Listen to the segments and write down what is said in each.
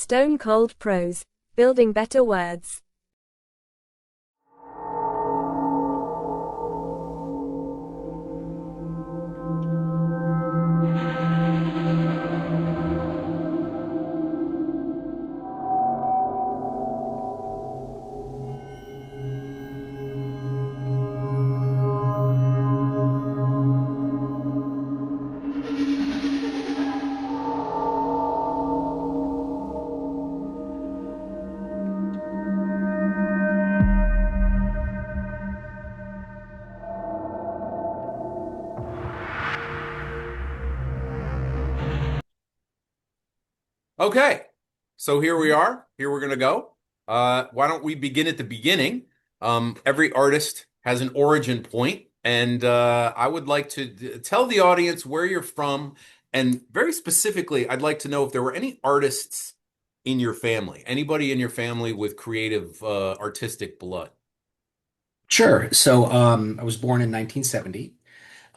Stone Cold Prose, building better words. Okay, so here we are. Here we're gonna go. Why don't we begin at the beginning? Every artist has an origin point, and I would like to tell the audience where you're from, and very specifically, I'd like to know if there were any artists in your family, anybody in your family with creative, artistic blood. Sure. I was born in 1970.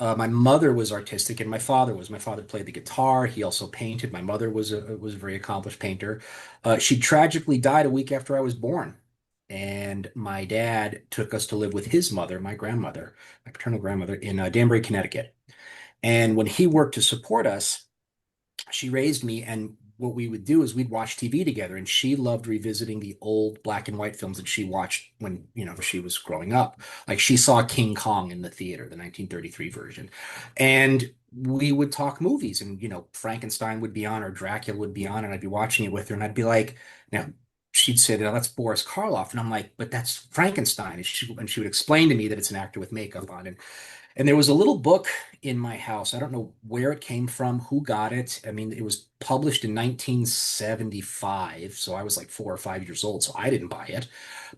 My mother was artistic, and my father was. My father played the guitar. He also painted. My mother was a very accomplished painter. She tragically died a week after I was born, and my dad took us to live with his mother, my grandmother, my paternal grandmother, in Danbury, Connecticut. And when he worked to support us, she raised me, and what we would do is we'd watch TV together, and she loved revisiting the old black and white films that she watched when she was growing up. Like, she saw King Kong in the theater, the 1933 version, and we would talk movies, and Frankenstein would be on or Dracula would be on, and I'd be watching it with her, and I'd be like, now she'd say, "Now that's Boris Karloff," and I'm like, "But that's Frankenstein," and she would explain to me that it's an actor with makeup on, and there was a little book in my house. I don't know where it came from, who got it. I mean, it was published in 1975, so I was like 4 or 5 years old, so I didn't buy it.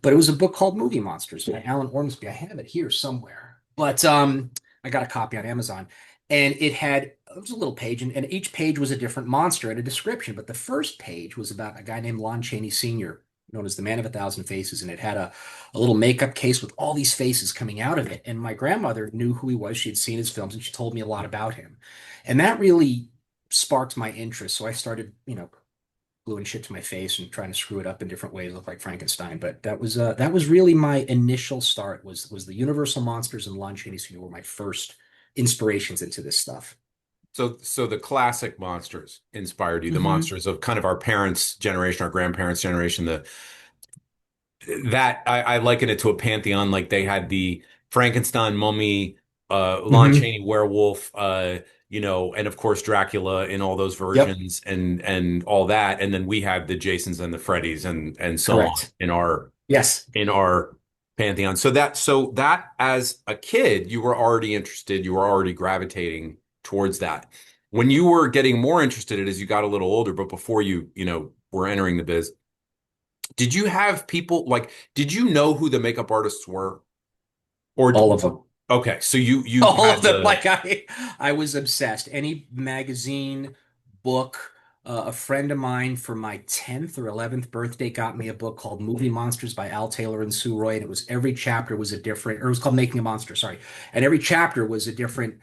But it was a book called Movie Monsters by Alan Ormsby. I have it here somewhere, but I got a copy on Amazon, and it was a little page, and each page was a different monster and a description. But the first page was about a guy named Lon Chaney Sr., known as the Man of a Thousand Faces, and it had a little makeup case with all these faces coming out of it. And my grandmother knew who he was. She had seen his films, and she told me a lot about him. And that really sparked my interest. So I started, gluing shit to my face and trying to screw it up in different ways, look like Frankenstein. But that was really my initial start, was the Universal monsters, and Lon Chaney Sr. were my first inspirations into this stuff. So the classic monsters inspired you, the Hmm. monsters of kind of our parents' generation, our grandparents' generation, that I liken it to a pantheon. Like they had the Frankenstein mummy, Lon Hmm. Chaney werewolf, and of course Dracula in all those Yep. versions and all that. And then we have the Jasons and the Freddys and so on Correct. Yes. in our pantheon. So that as a kid, you were already interested, you were already gravitating towards that. When you were getting more interested in it as you got a little older, but before were entering the biz, did you have people like, did you know who the makeup artists were? Or, All of them. okay, so you All of had them. the, I was obsessed. Any magazine, book. A friend of mine for my 10th or 11th birthday got me a book called Movie Monsters by Al Taylor and Sue Roy, and it was every chapter was a different, or it was called Making a Monster, sorry. And every chapter was a different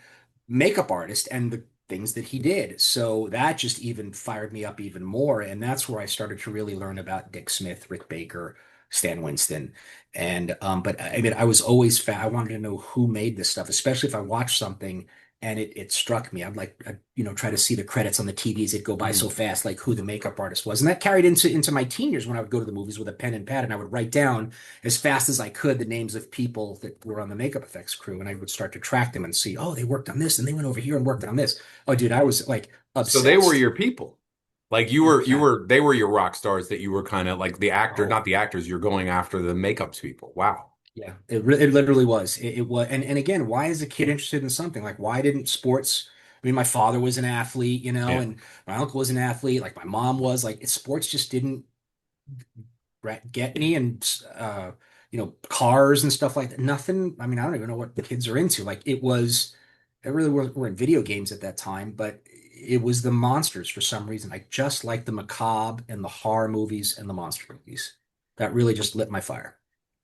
makeup artist and the things that he did. So that just even fired me up even more. And that's where I started to really learn about Dick Smith, Rick Baker, Stan Winston. But I mean, I was always I wanted to know who made this stuff, especially if I watched something and it struck me. I'd try to see the credits on the TVs. It'd go by Mhm. so fast, like who the makeup artist was. And that carried into my teen years when I would go to the movies with a pen and pad, and I would write down as fast as I could the names of people that were on the makeup effects crew, and I would start to track them and see, oh, they worked on this and they went over here and worked on this. Oh, dude, I was like So they were obsessed. your people. Like Yeah. they were your rock stars that you were kind of like the actor, Oh, not the actors, you're going after the makeups people. Wow. yeah. It literally was. It was, and again, why is a kid interested in something? Like, why didn't sports? I mean, my father was an athlete, Yeah. and my uncle was an athlete. Like my mom was. Like, sports just didn't get me, and cars and stuff like that. Nothing. I mean, I don't even know what the kids are into. Like, it really were in video games at that time, but it was the monsters for some reason. I just like the macabre and the horror movies and the monster movies. That really just lit my fire.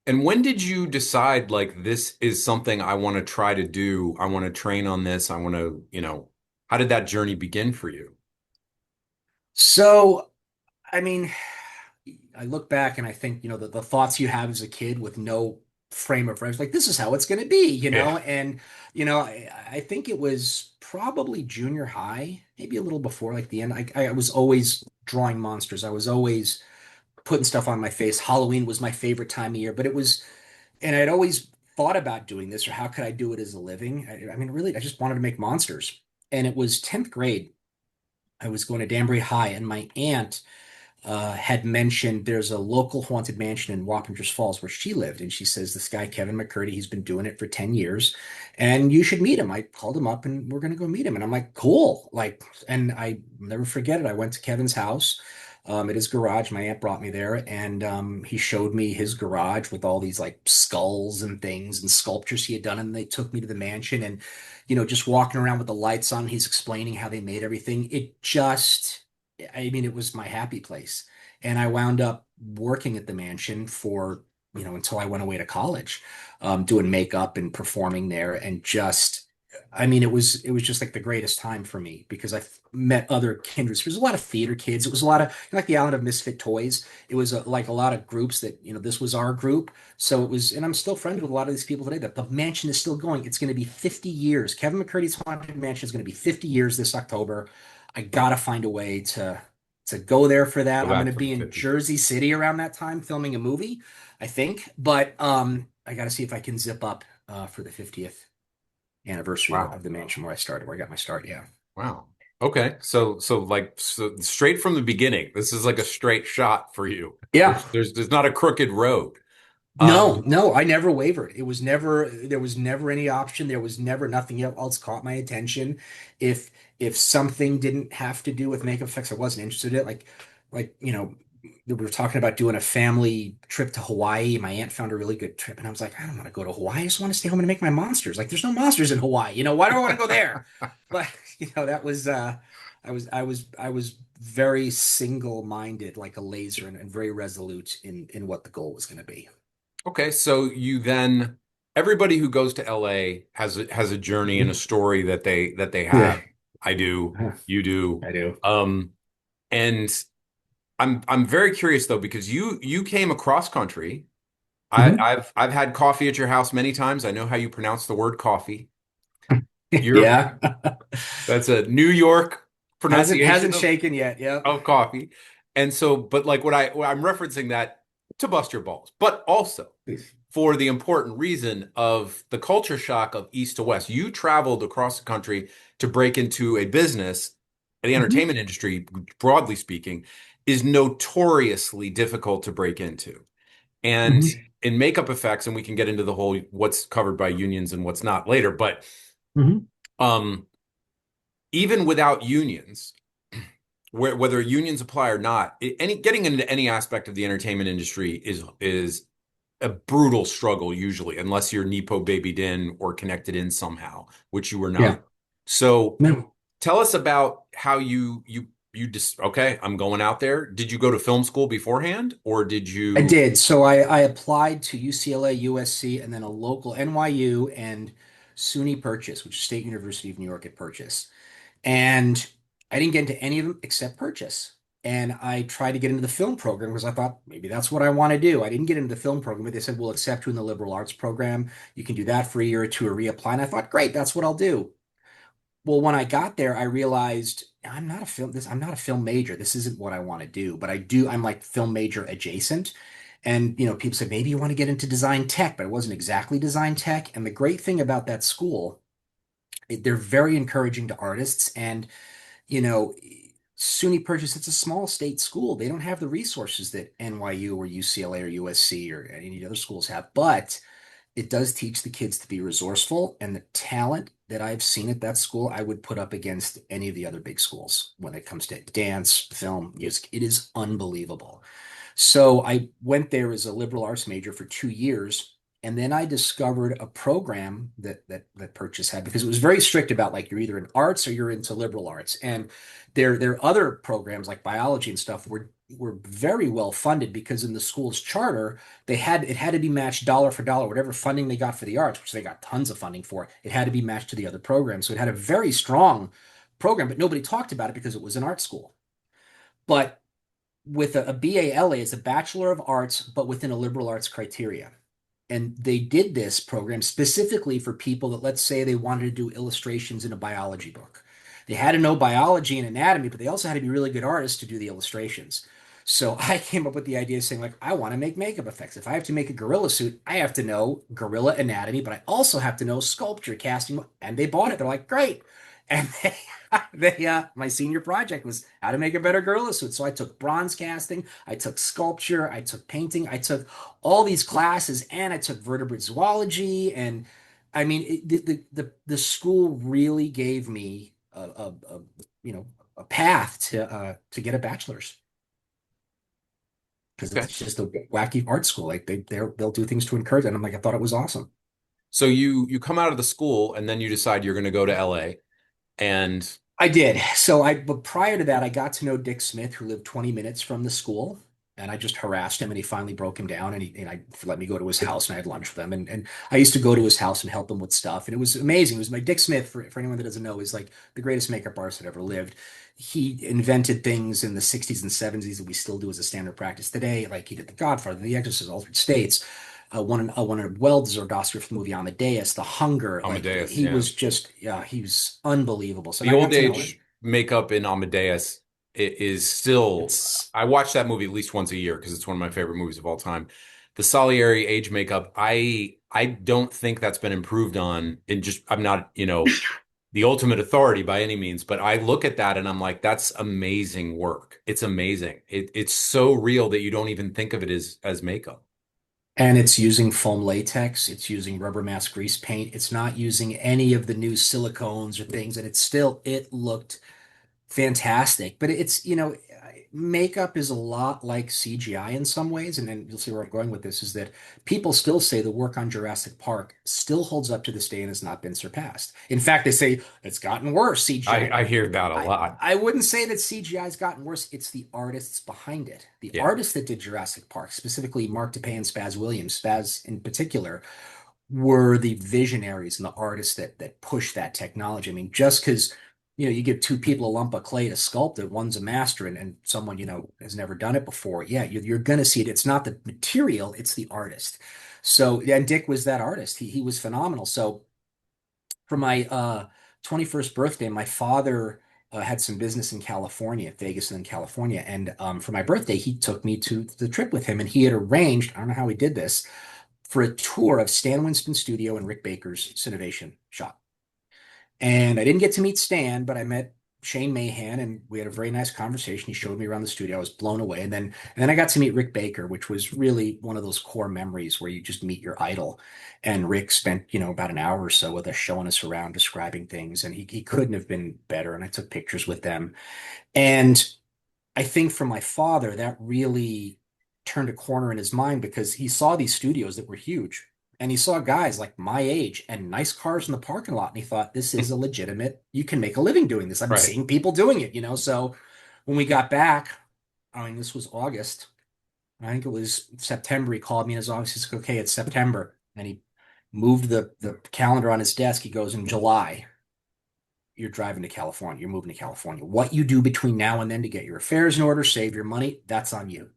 And when did you decide like this is something I want to try to do? I want to train on this. I want to, how did that journey begin for you? So I mean, I look back and I think, the thoughts you have as a kid with no frame of reference, like this is how it's going to be, Yeah. and, I think it was probably junior high, maybe a little before like the end. I was always drawing monsters. I was always putting stuff on my face. Halloween was my favorite time of year, but and I'd always thought about doing this or how could I do it as a living? I mean, really, I just wanted to make monsters. And it was 10th grade. I was going to Danbury High, and my aunt had mentioned there's a local haunted mansion in Wappingers Falls where she lived. And she says, this guy, Kevin McCurdy, he's been doing it for 10 years and you should meet him. I called him up and we're going to go meet him. And I'm like, cool. Like, and I never forget it. I went to Kevin's house. At his garage, my aunt brought me there, and he showed me his garage with all these like skulls and things and sculptures he had done. And they took me to the mansion, and just walking around with the lights on, he's explaining how they made everything. I mean, it was my happy place. And I wound up working at the mansion for, until I went away to college, doing makeup and performing there. And I mean, it was just like the greatest time for me because I met other kindreds. There was a lot of theater kids. It was a lot of like the Island of Misfit Toys. It was like a lot of groups that, this was our group. So it was, and I'm still friends with a lot of these people today. That the mansion is still going. It's going to be 50 years. Kevin McCurdy's Haunted Mansion is going to be 50 years this October. I gotta find a way to go there for Go that. I'm going back to for the be in 50. Jersey City around that time filming a movie, I think. But I got to see if I can zip up for the 50th anniversary Wow. of the mansion where I started, where I got my start. Yeah. Wow. Okay. So straight from the beginning, this is like a straight shot for you. Yeah. There's not a crooked road. No, Um, no, I never wavered. There was never any option. There was never nothing else caught my attention. If something didn't have to do with makeup effects, I wasn't interested in it. Like, we were talking about doing a family trip to Hawaii. My aunt found a really good trip, and I was like, I don't want to go to Hawaii. I just want to stay home and make my monsters. Like, there's no monsters in Hawaii. Why do I want to go there? But, that was I was very single-minded, like a laser, and very resolute in what the goal was going to be. okay. So you then everybody who goes to LA has a journey and a story that they have. Yeah, I do. You do. I do. Um, and I'm very curious though because you came across country. Mhm. I've had coffee at your house many times. I know how you pronounce the word coffee. You're Yeah. That's a New York Hasn't pronunciation shaken yet. Yep. of coffee. And so, but like what I'm referencing that to bust your balls, but also for the important reason of the culture shock of East to West. You traveled across the country to break into a business, the Mhm. entertainment industry, broadly speaking, is notoriously difficult to break into. And Mhm. in makeup effects, and we can get into the whole what's covered by unions and what's not later, but Mhm. um, even without unions, whether unions apply or not, any getting into any aspect of the entertainment industry is a brutal struggle usually, unless you're Nepo babied in or connected in somehow, which you were Yeah. not. So No, tell us about how you just okay, I'm going out there. Did you go to film school beforehand, or did I you? did. So I applied to UCLA, USC, and then a local NYU and SUNY Purchase, which is State University of New York at Purchase. And I didn't get into any of them except Purchase. And I tried to get into the film program because I thought maybe that's what I want to do. I didn't get into the film program, but they said, we'll accept you in the liberal arts program. You can do that for a year or two or reapply. And I thought, great, that's what I'll do. Well, when I got there, I realized I'm not a film major. This isn't what I want to do, but I'm like film major adjacent. And, people said, maybe you want to get into design tech, but it wasn't exactly design tech. And the great thing about that school, they're very encouraging to artists. And, you know, SUNY Purchase, it's a small state school. They don't have the resources that NYU or UCLA or USC or any other schools have, but it does teach the kids to be resourceful, and the talent that I've seen at that school, I would put up against any of the other big schools when it comes to dance, film, music. It is unbelievable. So I went there as a liberal arts major for 2 years. And then I discovered a program that Purchase had because it was very strict about like you're either in arts or you're into liberal arts. And their other programs like biology and stuff were very well funded because in the school's charter, it had to be matched dollar for dollar, whatever funding they got for the arts, which they got tons of funding for, it had to be matched to the other programs. So it had a very strong program, but nobody talked about it because it was an art school. But with a BALA, it's a Bachelor of Arts, but within a liberal arts criteria. And they did this program specifically for people that, let's say, they wanted to do illustrations in a biology book. They had to know biology and anatomy, but they also had to be really good artists to do the illustrations. So I came up with the idea saying, like, I want to make makeup effects. If I have to make a gorilla suit, I have to know gorilla anatomy, but I also have to know sculpture, casting. And they bought it. They're like, great. And my senior project was how to make a better gorilla suit. So I took bronze casting, I took sculpture, I took painting, I took all these classes, and I took vertebrate zoology. And I mean, the school really gave me a path to get a bachelor's because Okay. it's just a wacky art school. Like they'll do things to encourage it. And I'm like, I thought it was awesome. So you come out of the school and then you decide you're going to go to LA and I did. But prior to that, I got to know Dick Smith, who lived 20 minutes from the school. And I just harassed him, and he finally broke him down, and I let me go to his house, and I had lunch with him. And I used to go to his house and help him with stuff. And it was amazing. It was my Dick Smith, for anyone that doesn't know, is like the greatest makeup artist that ever lived. He invented things in the 60s and 70s that we still do as a standard practice today. Like he did The Godfather, The Exorcist, Altered States, won a well-deserved Oscar for the movie Amadeus, The Hunger. Like Amadeus, he yeah. was just, yeah, he was unbelievable. So The I got old to know him. age makeup in Amadeus is still, It's I watch that movie at least once a year because it's one of my favorite movies of all time. The Salieri age makeup, I don't think that's been improved on in just, I'm not, the ultimate authority by any means, but I look at that and I'm like, that's amazing work. It's amazing. It's so real that you don't even think of it as makeup. And it's using foam latex, it's using rubber mass grease paint, it's not using any of the new silicones or things, and it looked fantastic. But makeup is a lot like CGI in some ways, and then you'll see where I'm going with this, is that people still say the work on Jurassic Park still holds up to this day and has not been surpassed. In fact, they say it's gotten worse, CGI. I hear that a I, lot. I wouldn't say that CGI has gotten worse. It's the artists behind it. The Yeah. artists that did Jurassic Park, specifically Mark Tappé and Spaz Williams, Spaz in particular, were the visionaries and the artists that pushed that technology. I mean, just because you give two people a lump of clay to sculpt it, one's a master and someone has never done it before. Yeah, you're gonna see it. It's not the material, it's the artist. So, and Dick was that artist. He was phenomenal. So for my 21st birthday, my father had some business in California, Vegas and in California. And for my birthday, he took me to the trip with him, and he had arranged, I don't know how he did this, for a tour of Stan Winston's studio and Rick Baker's Cinovation shop. And I didn't get to meet Stan, but I met Shane Mahan, and we had a very nice conversation. He showed me around the studio. I was blown away. And then I got to meet Rick Baker, which was really one of those core memories where you just meet your idol. And Rick spent, about an hour or so with us showing us around, describing things, and he couldn't have been better. And I took pictures with them. And I think for my father, that really turned a corner in his mind because he saw these studios that were huge, and he saw guys like my age and nice cars in the parking lot. And he thought, this is a legitimate, you can make a living doing this. I'm Right. seeing people doing it. So when we got back, I mean, this was August. I think it was September. He called me in his office. He's like, okay, it's September. And he moved the calendar on his desk. He goes, in July, you're driving to California. You're moving to California. What you do between now and then to get your affairs in order, save your money, that's on you.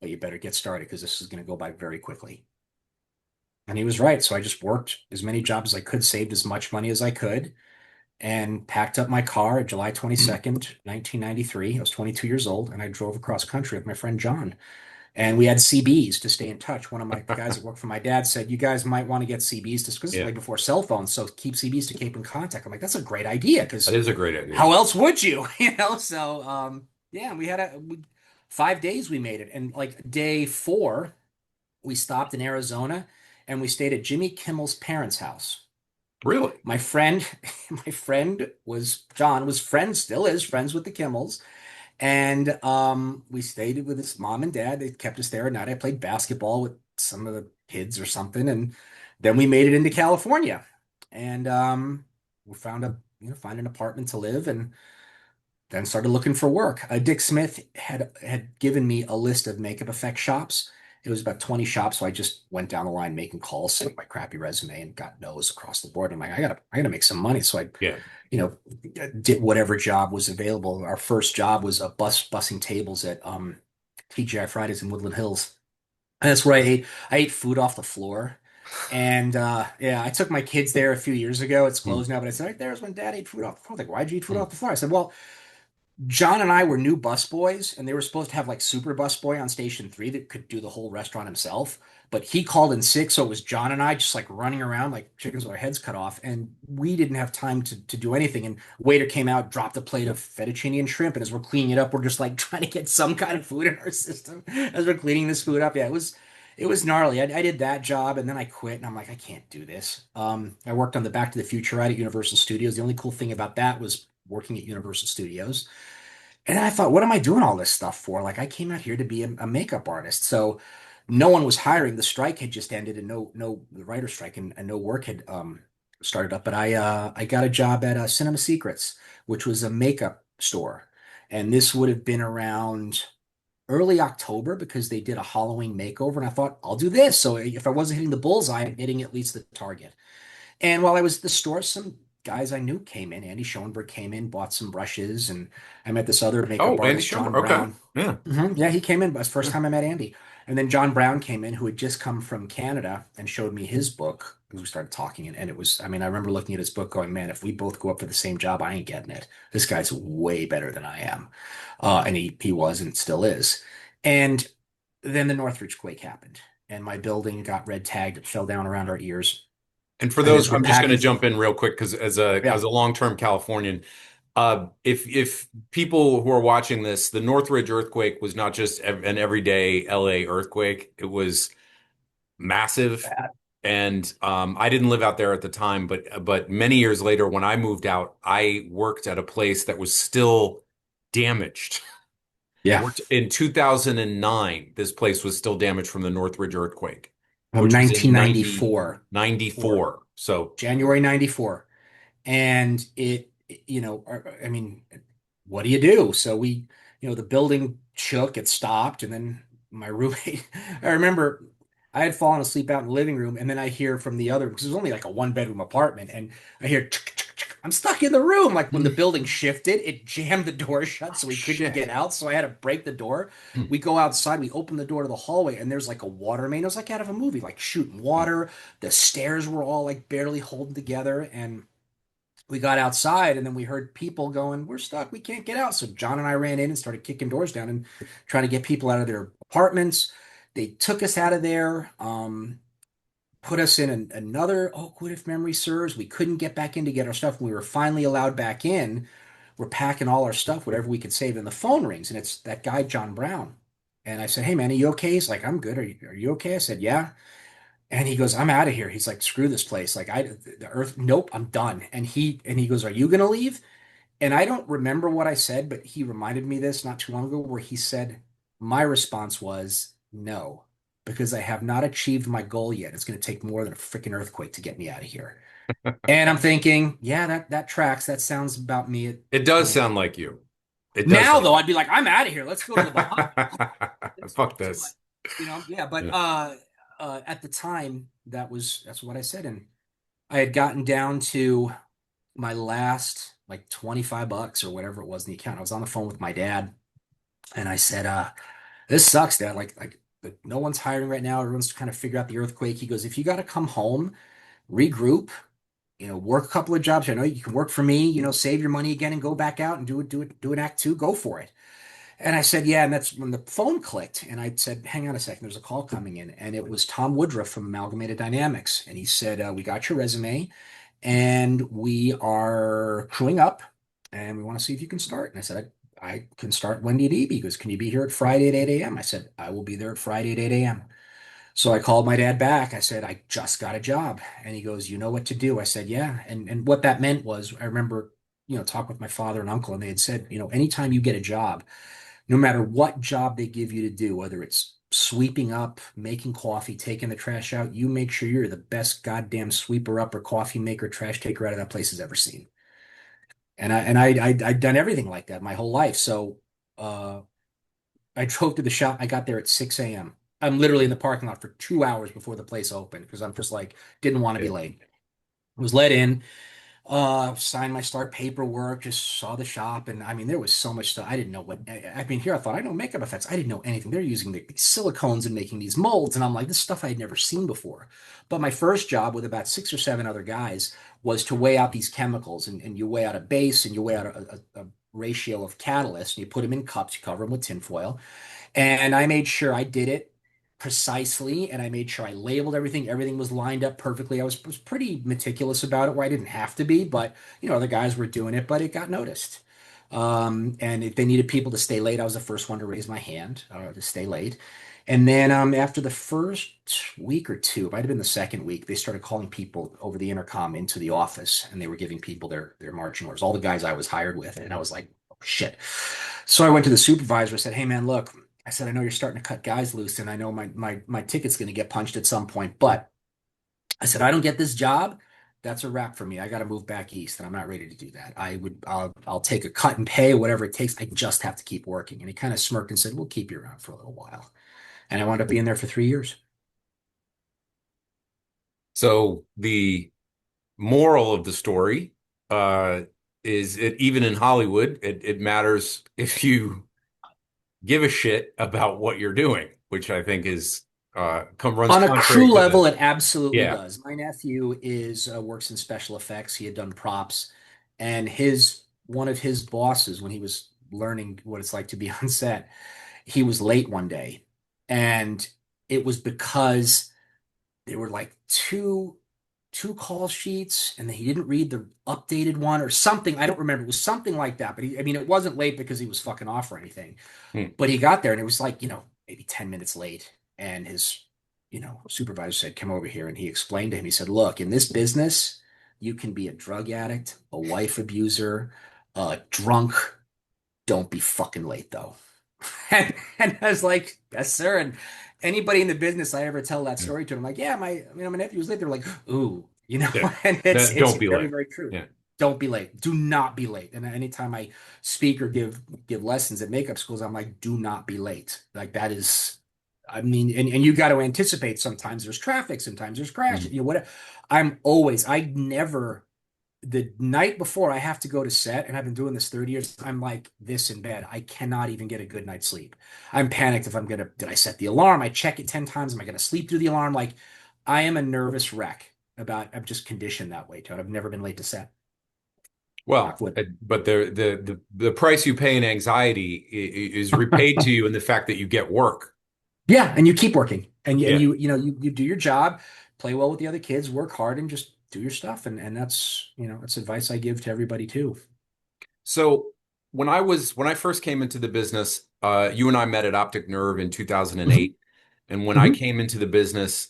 But you better get started because this is going to go by very quickly. And he was right. So I just worked as many jobs as I could, saved as much money as I could, and packed up my car July 22nd, 1993. I was 22 years old, and I drove across country with my friend John. And we had CBs to stay in touch. One of the guys that worked for my dad said, you guys might want to get CBs because this is Yeah. way before cell phones. So keep CBs to keep in contact. I'm like, that's a great idea That because is a great idea. how else would you? So yeah, we had 5 days we made it. And like day 4, we stopped in Arizona and we stayed at Jimmy Kimmel's parents' house. Really? My friend, my friend was John, was friends, still is friends with the Kimmels. And we stayed with his mom and dad. They kept us there at night. I played basketball with some of the kids or something. And then we made it into California. And we find an apartment to live and then started looking for work. Dick Smith had given me a list of makeup effect shops. It was about 20 shops, so I just went down the line making calls with my crappy resume and got no's across the board. I'm like, I gotta make some money. So I, Yeah. you know, did whatever job was available. Our first job was a bussing tables at TGI Fridays in Woodland Hills. And that's where I ate food off the floor. And yeah, I took my kids there a few years ago. It's Hmm. closed now, but I said, right there's when Dad ate food off the floor. Like, why'd you eat food Hmm. off the floor? I said, well, John and I were new busboys, and they were supposed to have like Super Busboy on Station 3 that could do the whole restaurant himself. But he called in sick, so it was John and I just like running around like chickens with our heads cut off, and we didn't have time to do anything. And waiter came out, dropped a plate of fettuccine and shrimp, and as we're cleaning it up, we're just like trying to get some kind of food in our system as we're cleaning this food up. Yeah, it was gnarly. I did that job, and then I quit, and I'm like, I can't do this. I worked on the Back to the Future ride at Universal Studios. The only cool thing about that was working at Universal Studios. And I thought, what am I doing all this stuff for? Like, I came out here to be a makeup artist. So no one was hiring. The strike had just ended, and the writer strike, and no work had started up. But I got a job at Cinema Secrets, which was a makeup store, and this would have been around early October because they did a Halloween makeover, and I thought I'll do this. So if I wasn't hitting the bullseye, I'm hitting at least the target. And while I was at the store, some guys I knew came in. Andy Schoenberg came in, bought some brushes, and I met this other makeup Oh, Andy artist, John Schumber. Okay. Brown. Yeah. Yeah, he came in. It was the first Yeah. time I met Andy. And then John Brown came in, who had just come from Canada and showed me his book because we started talking. And it was, I mean, I remember looking at his book going, man, if we both go up for the same job, I ain't getting it. This guy's way better than I am. And he was and still is. And then the Northridge quake happened, and my building got red tagged. It fell down around our ears. And for And those, as we're I'm just going to packing, jump in real quick because as yeah. a long-term Californian, if people who are watching this, the Northridge earthquake was not just an everyday LA earthquake. It was massive. And I didn't live out there at the time, but many years later, when I moved out, I worked at a place that was still damaged. I Yeah, worked in 2009. This place was still damaged from the Northridge earthquake, from which was in 1994 for 94. So, January 94. And I mean, what do you do? So the building shook, it stopped, and then my roommate, I remember I had fallen asleep out in the living room, and then I hear from the other, because it was only like a one-bedroom apartment, and I hear, I'm stuck in the room. Like when the building shifted, it jammed the door shut, oh so we couldn't shit. get out. So I had to break the door. We go outside, we open the door to the hallway, and there's like a water main. It was like out of a movie, like shooting water. The stairs were all like barely holding together, and we got outside, and then we heard people going, we're stuck, we can't get out. So John and I ran in and started kicking doors down and trying to get people out of their apartments. They took us out of there, put us in another Oakwood, if memory serves. We couldn't get back in to get our stuff. When we were finally allowed back in, we're packing all our stuff, whatever we could save, and the phone rings, and it's that guy, John Brown. And I said, hey, man, are you okay? He's like, I'm good. Are you okay? I said, yeah. And he goes, I'm out of here. He's like, screw this place. Like the earth, nope, I'm done. And he goes, are you gonna leave? And I don't remember what I said, but he reminded me this not too long ago, where he said, my response was no, because I have not achieved my goal yet. It's gonna take more than a freaking earthquake to get me out of here. And I'm thinking, yeah, that tracks. That sounds about me at It does 20. sound like you. It does Now sound though, like I'd be like, I'm out of here. Let's go to the Bahamas. you. It's Fuck too much. this. Yeah, but Yeah. at the time that's what I said. And I had gotten down to my last like 25 bucks or whatever it was in the account. I was on the phone with my dad, and I said, this sucks, Dad. Like no one's hiring right now. Everyone's trying to figure out the earthquake. He goes, if you got to come home, regroup, work a couple of jobs. I know you can work for me, save your money again and go back out and do an act two, go for it. And I said, yeah. And that's when the phone clicked. And I said, hang on a second, there's a call coming in. And it was Tom Woodruff from Amalgamated Dynamics. And he said, we got your resume, and we are crewing up, and we want to see if you can start. And I said, I can start. When do you need me? He goes, can you be here at Friday at 8 a.m.? I said, I will be there at Friday at 8 a.m. So I called my dad back. I said, I just got a job. And he goes, you know what to do? I said, yeah. And what that meant was, I remember, talking with my father and uncle, and they had said, anytime you get a job, no matter what job they give you to do, whether it's sweeping up, making coffee, taking the trash out, you make sure you're the best goddamn sweeper up or coffee maker, trash taker out of that place has ever seen. I'd done everything like that my whole life. So uh, I drove to the shop. I got there at 6 a.m. I'm literally in the parking lot for 2 hours before the place opened because I'm just like, didn't want to be Yeah. late. I was let in. Signed my start paperwork, just saw the shop, and I mean, there was so much stuff. I didn't know what, I mean, here I thought, I know makeup effects. I didn't know anything. They're using these silicones and making these molds, and I'm like, this stuff I had never seen before. But my first job with about six or seven other guys was to weigh out these chemicals, and you weigh out a base and you weigh out a ratio of catalyst, and you put them in cups, you cover them with tinfoil. And I made sure I did it precisely, and I made sure I labeled everything. Everything was lined up perfectly. I was pretty meticulous about it, where I didn't have to be, but the guys were doing it, but it got noticed. And if they needed people to stay late, I was the first one to raise my hand to stay late. And then after the first week or two, it might have been the second week, they started calling people over the intercom into the office, and they were giving people their marching orders, all the guys I was hired with. And I was like, oh, shit. So I went to the supervisor and said, hey, man, look, I said, I know you're starting to cut guys loose, and I know my ticket's going to get punched at some point, but I said, I don't get this job. That's a wrap for me. I got to move back east, and I'm not ready to do that. I'll take a cut and pay, whatever it takes. I just have to keep working. And he kind of smirked and said, we'll keep you around for a little while. And I wound up being there for 3 years. So the moral of the story uh, is that even in Hollywood, it matters if you give a shit about what you're doing, which I think is come runs On a contrary crew to the level, it absolutely yeah. does. My nephew is works in special effects. He had done props, and his one of his bosses, when he was learning what it's like to be on set, he was late one day, and it was because there were like two call sheets, and he didn't read the updated one or something. I don't remember. It was something like that. But I mean, it wasn't late because he was fucking off or anything. Hmm. But he got there, and it was like, maybe 10 minutes late. And his, supervisor said, come over here. And he explained to him, he said, look, in this business, you can be a drug addict, a wife abuser, a drunk. Don't be fucking late, though. And I was like, yes, sir. And anybody in the business I ever tell that Yeah. story to, I'm like, yeah, my nephew was late. They're like, ooh, Yeah. and it's Don't be very, late. very true. Yeah. Don't be late. Do not be late. And anytime I speak or give lessons at makeup schools, I'm like, do not be late. Like that is, I mean, and you got to anticipate. Sometimes there's traffic, sometimes there's crashes. Mhm. What I never the night before I have to go to set, and I've been doing this 30 years, I'm like this in bed. I cannot even get a good night's sleep. I'm panicked if did I set the alarm? I check it 10 times. Am I gonna sleep through the alarm? Like I am a nervous wreck I'm just conditioned that way, Todd. I've never been late to set. Knock Well, wood. but the price you pay in anxiety is repaid to you in the fact that you get work. Yeah, and you keep working. And Yeah. you do your job, play well with the other kids, work hard, and just do your stuff. And that's advice I give to everybody too. So when I first came into the business, you and I met at Optic Nerve in Mhm. 2008. And when I Mhm. came into the business,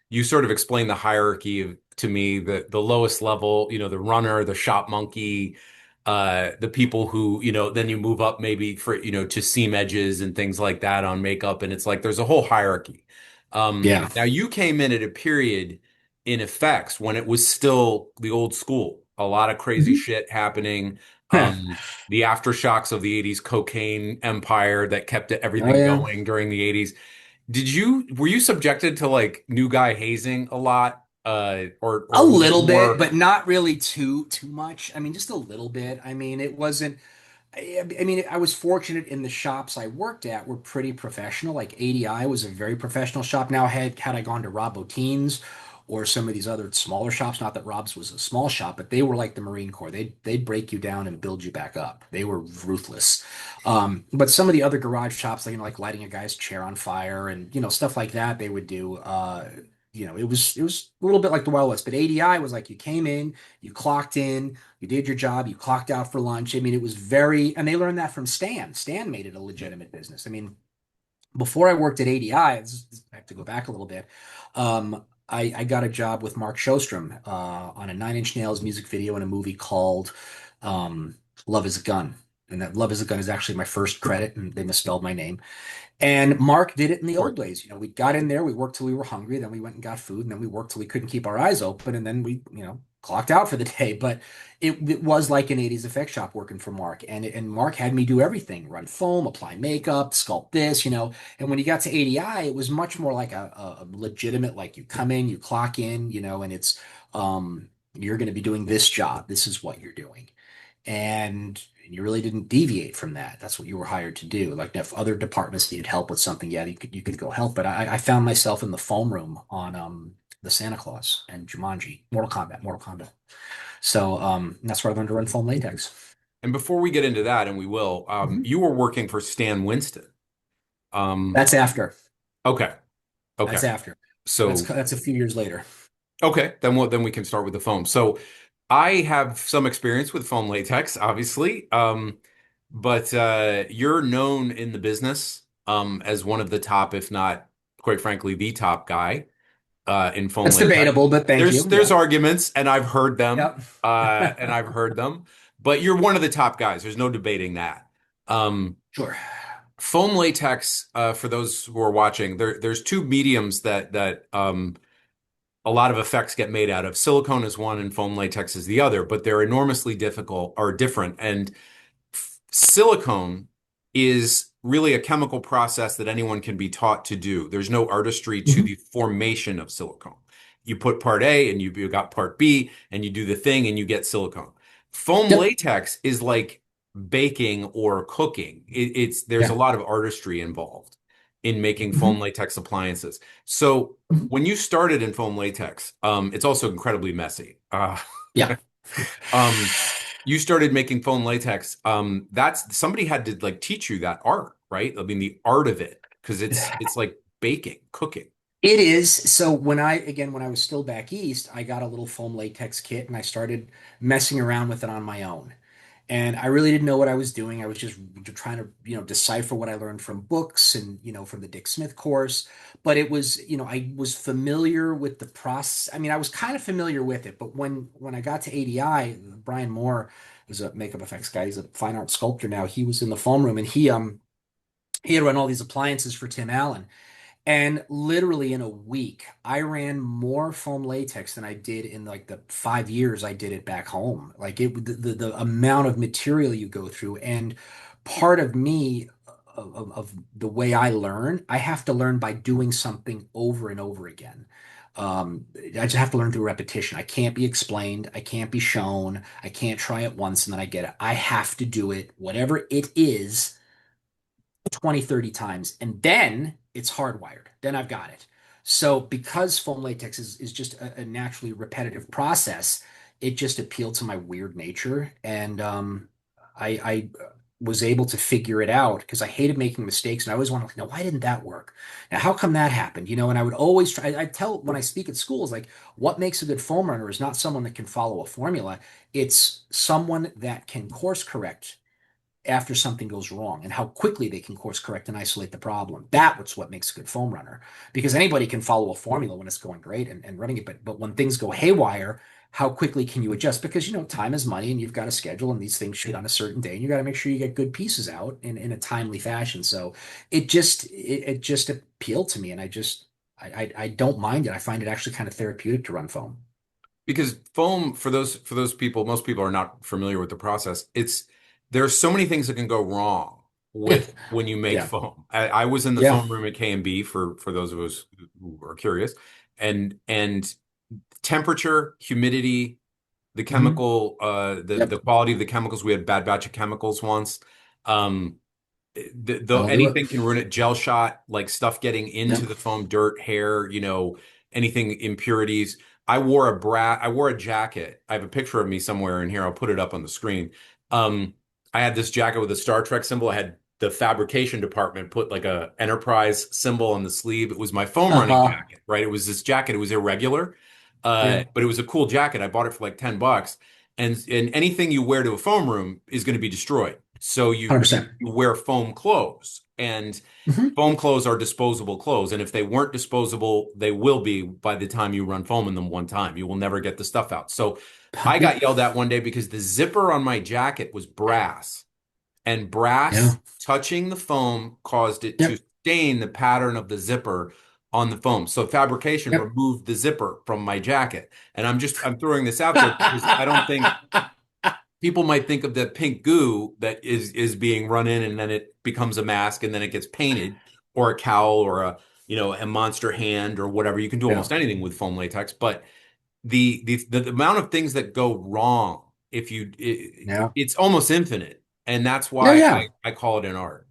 you sort of explained the hierarchy to me, the lowest level, the runner, the shop monkey, the people who, then you move up maybe for, to seam edges and things like that on makeup. And it's like there's a whole hierarchy. Yeah. Now you came in at a period in effects when it was still the old school, a lot of crazy Mhm. shit happening. The aftershocks of the 80s cocaine empire that kept Oh everything yeah. going during the 80s. Were you subjected to like new guy hazing a lot? A Or was it little bit, more, but not really too much. I mean, just a little bit. I mean, it wasn't. I mean, I was fortunate in the shops I worked at were pretty professional. Like ADI was a very professional shop. Now, had I gone to Rob Bottin's or some of these other smaller shops, not that Rob's was a small shop, but they were like the Marine Corps. They'd break you down and build you back up. They were ruthless. But some of the other garage shops, like lighting a guy's chair on fire and stuff like that, they would do. It was a little bit like the Wild West. But ADI was like you came in, you clocked in. You did your job, you clocked out for lunch. I mean, it was and they learned that from Stan. Stan made it a legitimate business. I mean, before I worked at ADI, I have to go back a little bit. I got a job with Mark Shostrom on a Nine Inch Nails music video in a movie called um, Love is a Gun. And that Love is a Gun is actually my first credit, and they misspelled my name. And Mark did it in the or old ways. We got in there, we worked till we were hungry, then we went and got food, and then we worked till we couldn't keep our eyes open, and then we, clocked out for the day. But it was like an 80s effect shop working for Mark. And Mark had me do everything, run foam, apply makeup, sculpt this. And when you got to ADI, it was much more like a legitimate, like you come in, you clock in, and it's You're going to be doing this job. This is what you're doing. And you really didn't deviate from that. That's what you were hired to do. Like if other departments needed help with something, yeah, you could go help. But I found myself in the foam room on the Santa Claus and Jumanji, Mortal Kombat. So that's where I learned to run foam latex. And before we get into that, and we will, Mhm. you were working for Stan Winston. Um, That's after. okay, okay. That's after. So That's a few years later. okay, then we can start with the foam. So I have some experience with foam latex, obviously. But you're known in the business as one of the top, if not, quite frankly, the top guy in foam That's latex. debatable, but thank you. There's Yeah. arguments, and I've heard them, Yep. and I've heard them. But you're one of the top guys. There's no debating that. Um, Sure. Foam latex, for those who are watching, there's two mediums that a lot of effects get made out of. Silicone is one, and foam latex is the other, but they're enormously difficult or different. And silicone is really a chemical process that anyone can be taught to do. There's no artistry to Mhm. the formation of silicone. You put part A and you got part B and you do the thing and you get silicone. Foam Yep. latex is like baking or cooking. There's a Yeah. lot of artistry involved in making foam Mhm. latex appliances. So Mhm. when you started in foam latex, it's also incredibly messy. Yeah. Um, you started making foam latex. That's somebody had to like teach you that art, right? I mean, the art of it, because it's like baking, cooking. It is. So when I was still back east, I got a little foam latex kit and I started messing around with it on my own. And I really didn't know what I was doing. I was just trying to, decipher what I learned from books and, from the Dick Smith course. But it was, I was familiar with the process. I mean, I was kind of familiar with it, but when I got to ADI, Brian Moore is a makeup effects guy. He's a fine art sculptor now. He was in the foam room and he had run all these appliances for Tim Allen. And literally in a week, I ran more foam latex than I did in like the 5 years I did it back home. Like the amount of material you go through, and part of me of the way I learn, I have to learn by doing something over and over again. I just have to learn through repetition. I can't be explained. I can't be shown. I can't try it once and then I get it. I have to do it, whatever it is 20, 30 times, and then it's hardwired. Then I've got it. So because foam latex is just a naturally repetitive process, it just appealed to my weird nature. And I was able to figure it out because I hated making mistakes. And I always wanted to know, why didn't that work? Now, how come that happened? And I would always try, I tell when I speak at schools, like what makes a good foam runner is not someone that can follow a formula. It's someone that can course correct after something goes wrong and how quickly they can course correct and isolate the problem. That's what makes a good foam runner. Because anybody can follow a formula when it's going great and running it, but when things go haywire, how quickly can you adjust? Because time is money and you've got a schedule and these things shoot on a certain day and you got to make sure you get good pieces out in a timely fashion. So it just appealed to me and I don't mind it. I find it actually kind of therapeutic to run foam. Because foam, for those people, most people are not familiar with the process. There's so many things that can go wrong with when you make Yeah. foam. I was in the Yeah. foam room at K&B for those of us who are curious, and temperature, humidity, the Hmm. chemical, the Yep. quality of the chemicals. We had a bad batch of chemicals once. Um, That'll do it. anything can ruin it. Gel shot, like stuff getting into Yep. the foam, dirt, hair, anything impurities. I wore a jacket. I have a picture of me somewhere in here. I'll put it up on the screen. Um, I had this jacket with a Star Trek symbol. I had the fabrication department put like a Enterprise symbol on the sleeve. It was my foam running Uh-huh. jacket, right? It was this jacket. It was irregular, Yeah. but it was a cool jacket. I bought it for like $10. And anything you wear to a foam room is going to be destroyed. So you 100%. wear foam clothes, and Hmm. foam clothes are disposable clothes. And if they weren't disposable, they will be by the time you run foam in them one time. You will never get the stuff out. So I got Yep. yelled at one day because the zipper on my jacket was brass, and Yeah. brass touching the foam caused it to Yep. stain the pattern of the zipper on the foam. So fabrication Yep. removed the zipper from my jacket. And I'm throwing this out there because I don't think people might think of the pink goo that is being run in and then it becomes a mask and then it gets painted, or a cowl, or a monster hand or whatever. You can do Yeah. almost anything with foam latex, but the amount of things that go wrong if Yeah. it's almost infinite, and that's No, why yeah. I call it an art.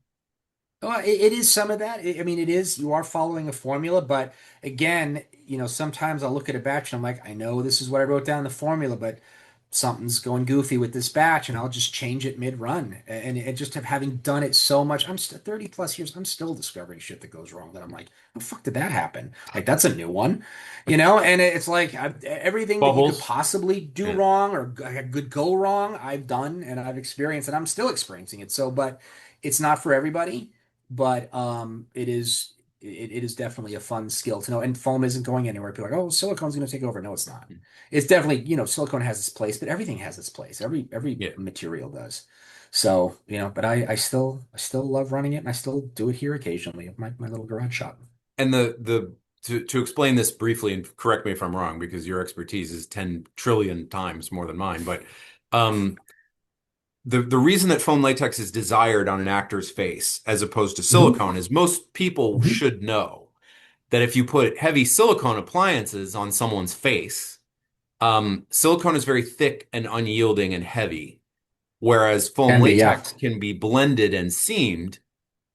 Well, it is some of that. I mean, it is, you are following a formula, but again, sometimes I'll look at a batch and I'm like, I know this is what I wrote down in the formula, but something's going goofy with this batch and I'll just change it mid-run. And it just have having done it so much, I'm still 30 plus years, I'm still discovering shit that goes wrong that I'm like, how the fuck did that happen? Like, that's a new one, and it's like everything that you could Bubbles. possibly do Yeah. wrong or could go wrong, I've done and I've experienced and I'm still experiencing it. So, but it's not for everybody, but it is definitely a fun skill to know. And foam isn't going anywhere. People are like, oh, silicone's going to take over. No, it's not. It's definitely, silicone has its place, but everything has its place. Every Yeah. material does. So, but I still love running it, and I still do it here occasionally at my little garage shop. And to explain this briefly, and correct me if I'm wrong, because your expertise is 10 trillion times more than mine, but um, the reason that foam latex is desired on an actor's face as opposed to Hmm. silicone is most people Hmm. should know that if you put heavy silicone appliances on someone's face, silicone is very thick and unyielding and heavy, whereas foam Can be, yeah. latex can be blended and seamed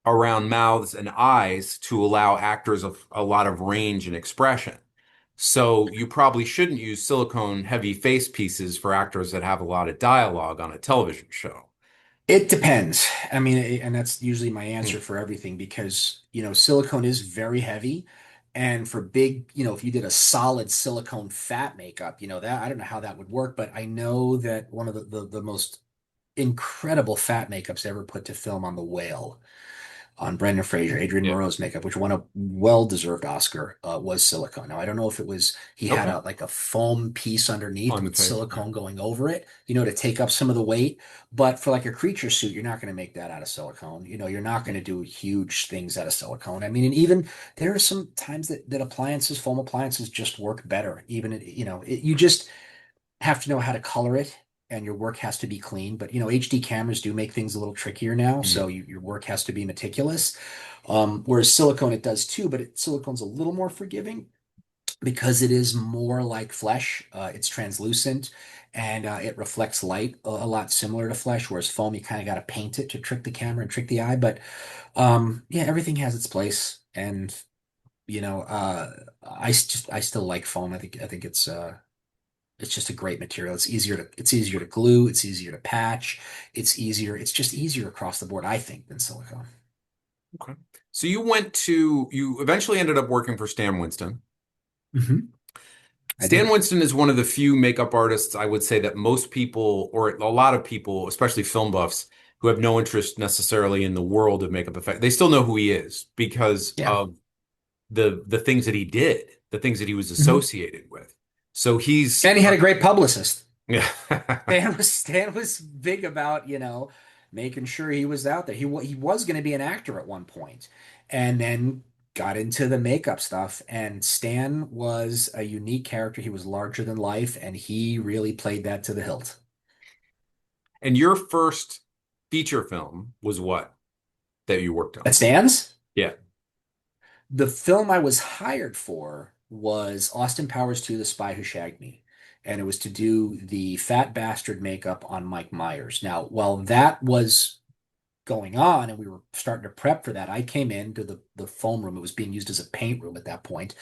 around mouths and eyes to allow actors a lot of range and expression. So you probably shouldn't use silicone heavy face pieces for actors that have a lot of dialogue on a television show. It depends. I mean, and that's usually my Hmm. answer for everything because, silicone is very heavy. And for big, if you did a solid silicone fat makeup, that I don't know how that would work, but I know that one of the most incredible fat makeups ever put to film on The Whale on Brendan Fraser, Adrian Yeah. Moreau's makeup, which won a well-deserved Oscar, was silicone. Now I don't know if it was he had Okay. a foam piece underneath On the with face. Yeah. silicone going over it, to take up some of the weight. But for like a creature suit, you're not going to make that out of silicone. You're not going to do huge things out of silicone. I mean, and even there are some times that appliances, foam appliances, just work better. Even you just have to know how to color it and your work has to be clean. But HD cameras do make things a little trickier now, so Mhm. your work has to be meticulous. Whereas silicone, it does too, but silicone's a little more forgiving because it is more like flesh. It's translucent and it reflects light a lot similar to flesh. Whereas foam, you kind of got to paint it to trick the camera and trick the eye. But yeah, everything has its place, and you know, uh, I still like foam. I think it's just a great material. It's easier to glue, it's easier to patch, it's just easier across the board, I think, than silicone. Okay. So you eventually ended up working for Stan Winston. Hmm. I Stan did. Winston is one of the few makeup artists I would say that most people, or a lot of people, especially film buffs, who have no interest necessarily in the world of makeup effect, they still know who he is because Yeah. of the things that he did, the things that he was Hmm. associated with. So he's And he had a great publicist. yeah. Stan was big about, making sure he was out there. He was going to be an actor at one point, and then got into the makeup stuff. And Stan was a unique character. He was larger than life, and he really played that to the hilt. And your first feature film was what that you worked on? That Stan's? Yeah. The film I was hired for was Austin Powers 2: The Spy Who Shagged Me. And it was to do the fat bastard makeup on Mike Myers. Now, while that was going on and we were starting to prep for that, I came into the foam room. It was being used as a paint room at that point.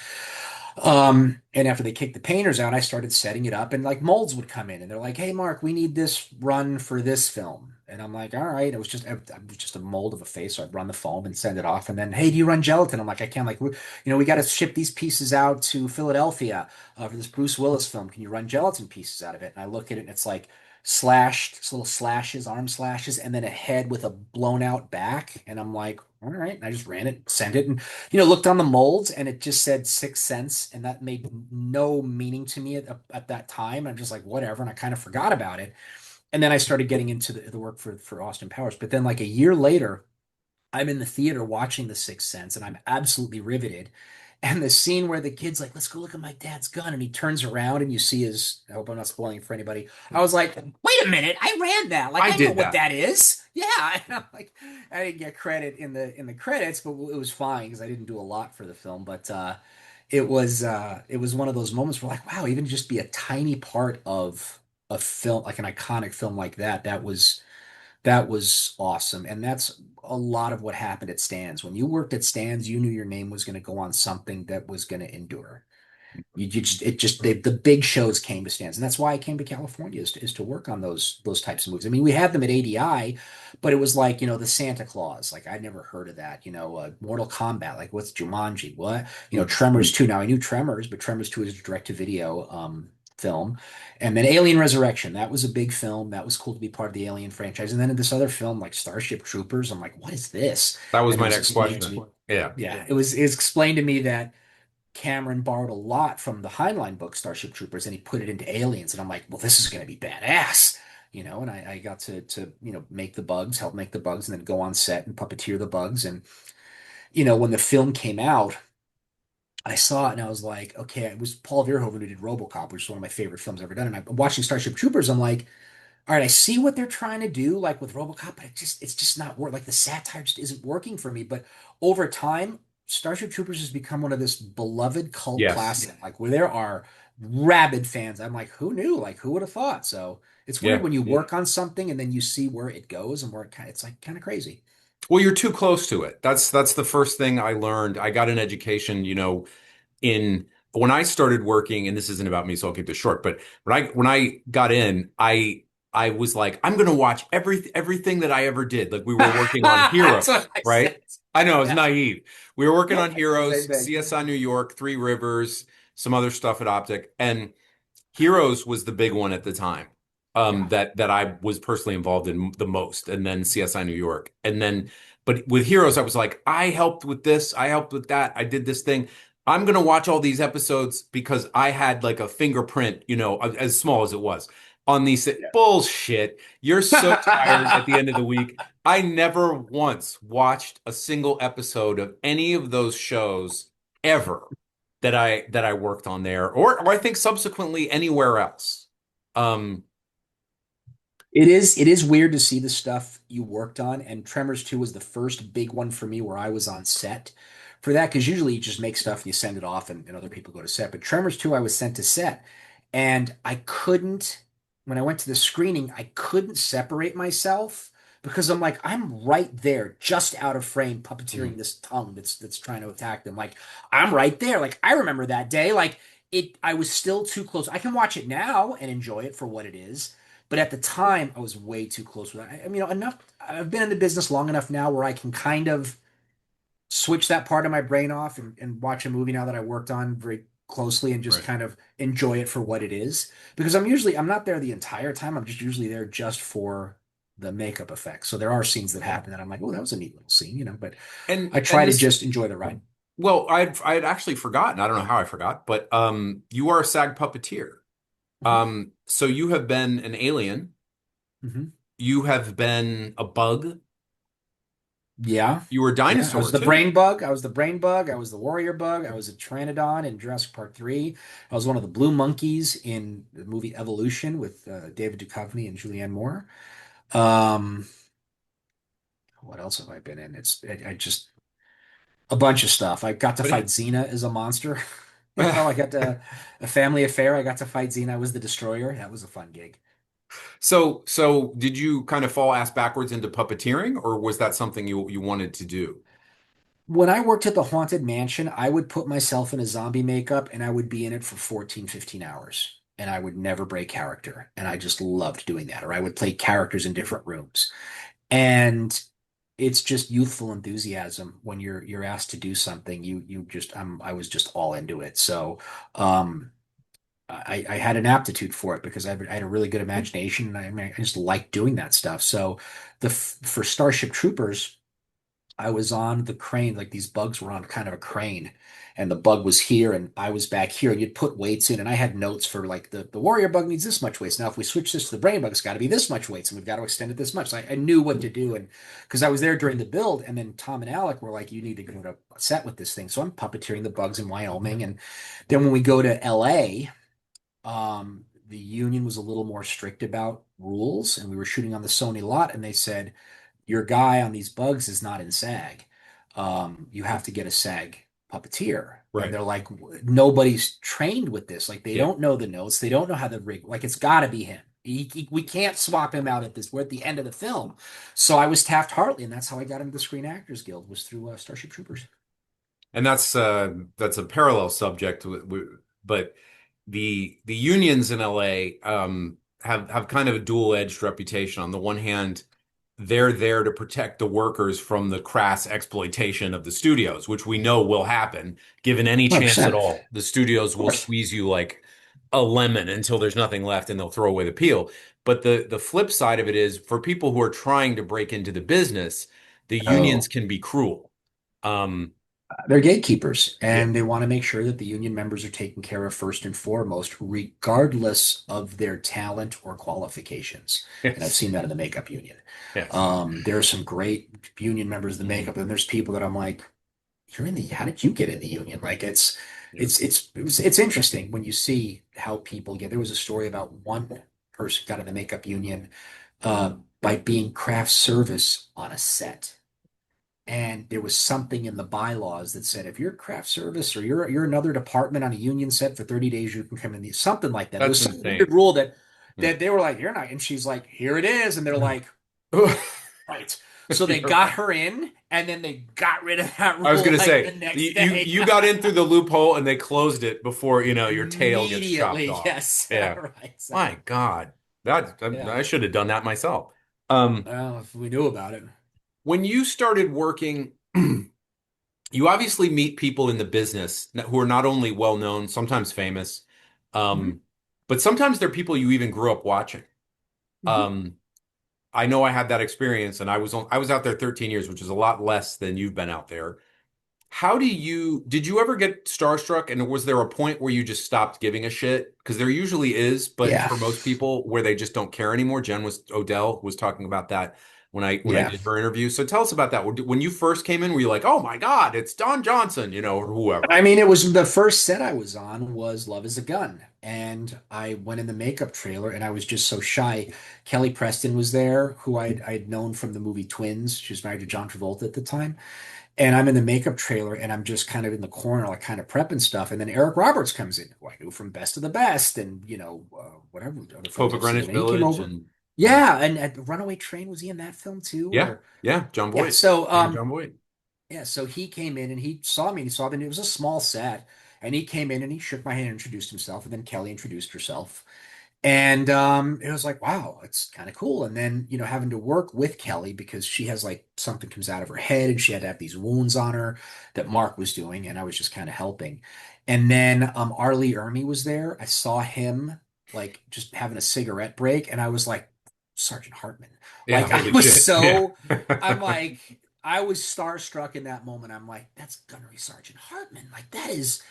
And after they kicked the painters out, I started setting it up, and like molds would come in, and they're like, "Hey, Mark, we need this run for this film." And I'm like, "All right." It was just a mold of a face, so I'd run the foam and send it off, and then, "Hey, do you run gelatin?" I'm like, "I can't." Like, we got to ship these pieces out to Philadelphia for this Bruce Willis film. Can you run gelatin pieces out of it? And I look at it, and it's like slashed, little slashes, arm slashes, and then a head with a blown out back. And I'm like, all right. And I just ran it, sent it, and looked on the molds, and it just said 6 cents, and that made no meaning to me at that time. I'm just like, whatever, and I kind of forgot about it. And then I started getting into the work for Austin Powers. But then, like a year later, I'm in the theater watching The Sixth Sense, and I'm absolutely riveted. And the scene where the kid's like, "Let's go look at my dad's gun," and he turns around and you see his. I hope I'm not spoiling it for anybody. I was like, "Wait a minute! I ran that. Like, I I know did what that. that is." Yeah, and I'm like, I didn't get credit in the credits, but it was fine because I didn't do a lot for the film. But it was one of those moments where like, wow, even just be a tiny part of a film, like an iconic film like that, that was awesome. And that's a lot of what happened at Stan's. When you worked at Stan's, you knew your name was going to go on something that was going to endure. You just it just the big shows came to stands, and that's why I came to California is to work on those types of movies. I mean, we had them at ADI, but it was like the Santa Claus. Like I'd never heard of that. Mortal Kombat. Like what's Jumanji? What Tremors 2. Now I knew Tremors, but Tremors 2 is a direct to video film, and then Alien Resurrection. That was a big film. That was cool to be part of the Alien franchise. And then in this other film like Starship Troopers, I'm like, what is this? That was And it my was next explained to me. question. Yeah. Yeah, it was explained to me that Cameron borrowed a lot from the Heinlein book, Starship Troopers, and he put it into Aliens. And I'm like, well, this is going to be badass, And I got to make the bugs, help make the bugs, and then go on set and puppeteer the bugs. And when the film came out, I saw it and I was like, okay, it was Paul Verhoeven who did RoboCop, which is one of my favorite films I've ever done. And I'm watching Starship Troopers. I'm like, all right, I see what they're trying to do, like with RoboCop, but it's just not work. Like the satire just isn't working for me. But over time, Starship Troopers has become one of this beloved cult Yes. classic, like where there are rabid fans. I'm like, who knew? Like, who would have thought? So it's weird Yeah. when you work on something and then you see where it goes and where it's like kind of crazy. Well, you're too close to it. That's the first thing I learned. I got an education, in when I started working, and this isn't about me, so I'll keep this short, but when I got in, I was like, I'm gonna watch everything that I ever did. Like we were working on That's Heroes, what I right? said. I know, it's Yeah. naive. We were working Nope, on I did the same Heroes, thing. CSI New York, Three Rivers, some other stuff at Optic, and Heroes was the big one at the time. Yeah. That I was personally involved in the most, and then CSI New York, and then but with Heroes, I was like, I helped with this, I helped with that, I did this thing. I'm gonna watch all these episodes because I had like a fingerprint, as small as it was, on these bullshit. You're so tired at the end of the week. I never once watched a single episode of any of those shows ever that I worked on there, or I think subsequently anywhere else. Um, It is weird to see the stuff you worked on, and Tremors 2 was the first big one for me where I was on set for that, because usually you just make stuff and you send it off and other people go to set. But Tremors 2, I was sent to set, and I couldn't, when I went to the screening, I couldn't separate myself because I'm like, I'm right there, just out of frame, puppeteering this tongue that's trying to attack them. Like, I'm right there. Like, I remember that day. Like, I was still too close. I can watch it now and enjoy it for what it is, but at the time, I was way too close with it. I mean, enough. I've been in the business long enough now where I can kind of switch that part of my brain off and watch a movie now that I worked on very closely and just right. kind of enjoy it for what it is. Because I'm not there the entire time. I'm just usually there just for the makeup effects. So there are scenes that happen that I'm like, oh, that was a neat little scene, but And I and try to this, just enjoy the ride. well, I had actually forgotten. I don't know how I forgot, but you are a SAG puppeteer. Mhm. So you have been an alien. Mhm. You have been a bug. Yeah. You were a Yeah. I was dinosaur the too. brain bug. I was the brain bug. I was the warrior bug. I was a pteranodon in Jurassic Park 3. I was one of the blue monkeys in the movie Evolution with David Duchovny and Julianne Moore. Um, what else have I been in? I just a bunch of stuff. I got to fight But Xena as a monster. I got to a family affair. I got to fight Xena. I was the destroyer. That was a fun gig. so did you kind of fall ass backwards into puppeteering, or was that something you wanted to do? When I worked at the Haunted Mansion, I would put myself in a zombie makeup and I would be in it for 14, 15 hours. And I would never break character. And I just loved doing that. Or I would play characters in different rooms. And it's just youthful enthusiasm when you're asked to do something. You just I was just all into it. So I had an aptitude for it because I had a really good imagination and I just liked doing that stuff. So for Starship Troopers, I was on the crane, like these bugs were on kind of a crane, and the bug was here and I was back here, and you'd put weights in, and I had notes for like the warrior bug needs this much weight. Now, if we switch this to the brain bug, it's got to be this much weights, and we've got to extend it this much. So I knew what to do, and because I was there during the build, and then Tom and Alec were like, "You need to go to set with this thing." So I'm puppeteering the bugs in Wyoming, and then when we go to LA, the union was a little more strict about rules, and we were shooting on the Sony lot, and they said your guy on these bugs is not in SAG. You have to get a SAG puppeteer. And Right. they're like, nobody's trained with this. Like, they Yeah. don't know the notes. They don't know how to rig. Like, it's got to be him. We can't swap him out at this. We're at the end of the film. So I was Taft-Hartley, and that's how I got into the Screen Actors Guild, was through Starship Troopers. And that's a parallel subject, but the unions in LA have kind of a dual-edged reputation. On the one hand, they're there to protect the workers from the crass exploitation of the studios, which we know will happen given any chance at 100%. all. The studios Of will course. squeeze you like a lemon until there's nothing left and they'll throw away the peel. But the flip side of it is for people who are trying to break into the business, the unions Oh, can be cruel. Um, they're gatekeepers, yeah. and they want to make sure that the union members are taken care of first and foremost, regardless of their talent or qualifications. And I've Yes. seen that in the makeup union. Yes. There are some great union members of the Mhm. makeup, and there's people that I'm like, you're in the, how did you get in the union? Like, Yeah. it's interesting when you see how people get. There was a story about one person got in the makeup union by being craft service on a set. And there was something in the bylaws that said if you're craft service or you're another department on a union set for 30 days, you can come in. Something like that. There That's was some insane. weird rule that Yeah. they were like, you're not. And she's like, here it is. And they're like, right. So they You're got right. her in, and then they got rid of that I was rule gonna like say the next you day. you got in through the loophole and they closed it before your tail gets chopped Immediately, off. yes. Yeah. Right. So My God, that yeah. I should have done that myself. Um, Well, if we knew about it. when you started working, you obviously meet people in the business who are not only well known, sometimes famous, Hmm. um, but sometimes they're people you even grew up watching. Hmm. Um, I know I had that experience, and I was out there 13 years, which is a lot less than you've been out there. How did you ever get starstruck? And was there a point where you just stopped giving a shit? Because there usually is, but Yeah. for most people, where they just don't care anymore. Odell was talking about that when I Yeah. did her interview. So tell us about that. When you first came in, were you like, "Oh my God, it's Don Johnson," or whoever? I mean, it was the first set I was on was Love is a Gun. And I went in the makeup trailer and I was just so shy. Kelly Preston was there, who I'd known from the movie Twins. She was married to John Travolta at the time. And I'm in the makeup trailer and I'm just kind of in the corner, like kind of prepping stuff. And then Eric Roberts comes in, who I knew from Best of the Best and, whatever other films Hope of I've seen. Greenwich And he came Village over. and Yeah. And at Runaway Train, was he in that film too? yeah, Or, yeah, John yeah. Boyd, and John Boyd. Yeah, so he came in and he saw me and he saw that it was a small set. And he came in and he shook my hand and introduced himself. And then Kelly introduced herself. And it was like, wow, it's kind of cool. And then, having to work with Kelly because she has like something comes out of her head and she had to have these wounds on her that Mark was doing. And I was just kind of helping. And then Arlie Ermy was there. I saw him like just having a cigarette break. And I was like, Sergeant Hartman. Yeah, Like, holy shit. Yeah. I'm like, I was starstruck in that moment. I'm like, that's Gunnery Sergeant Hartman. Like, that is,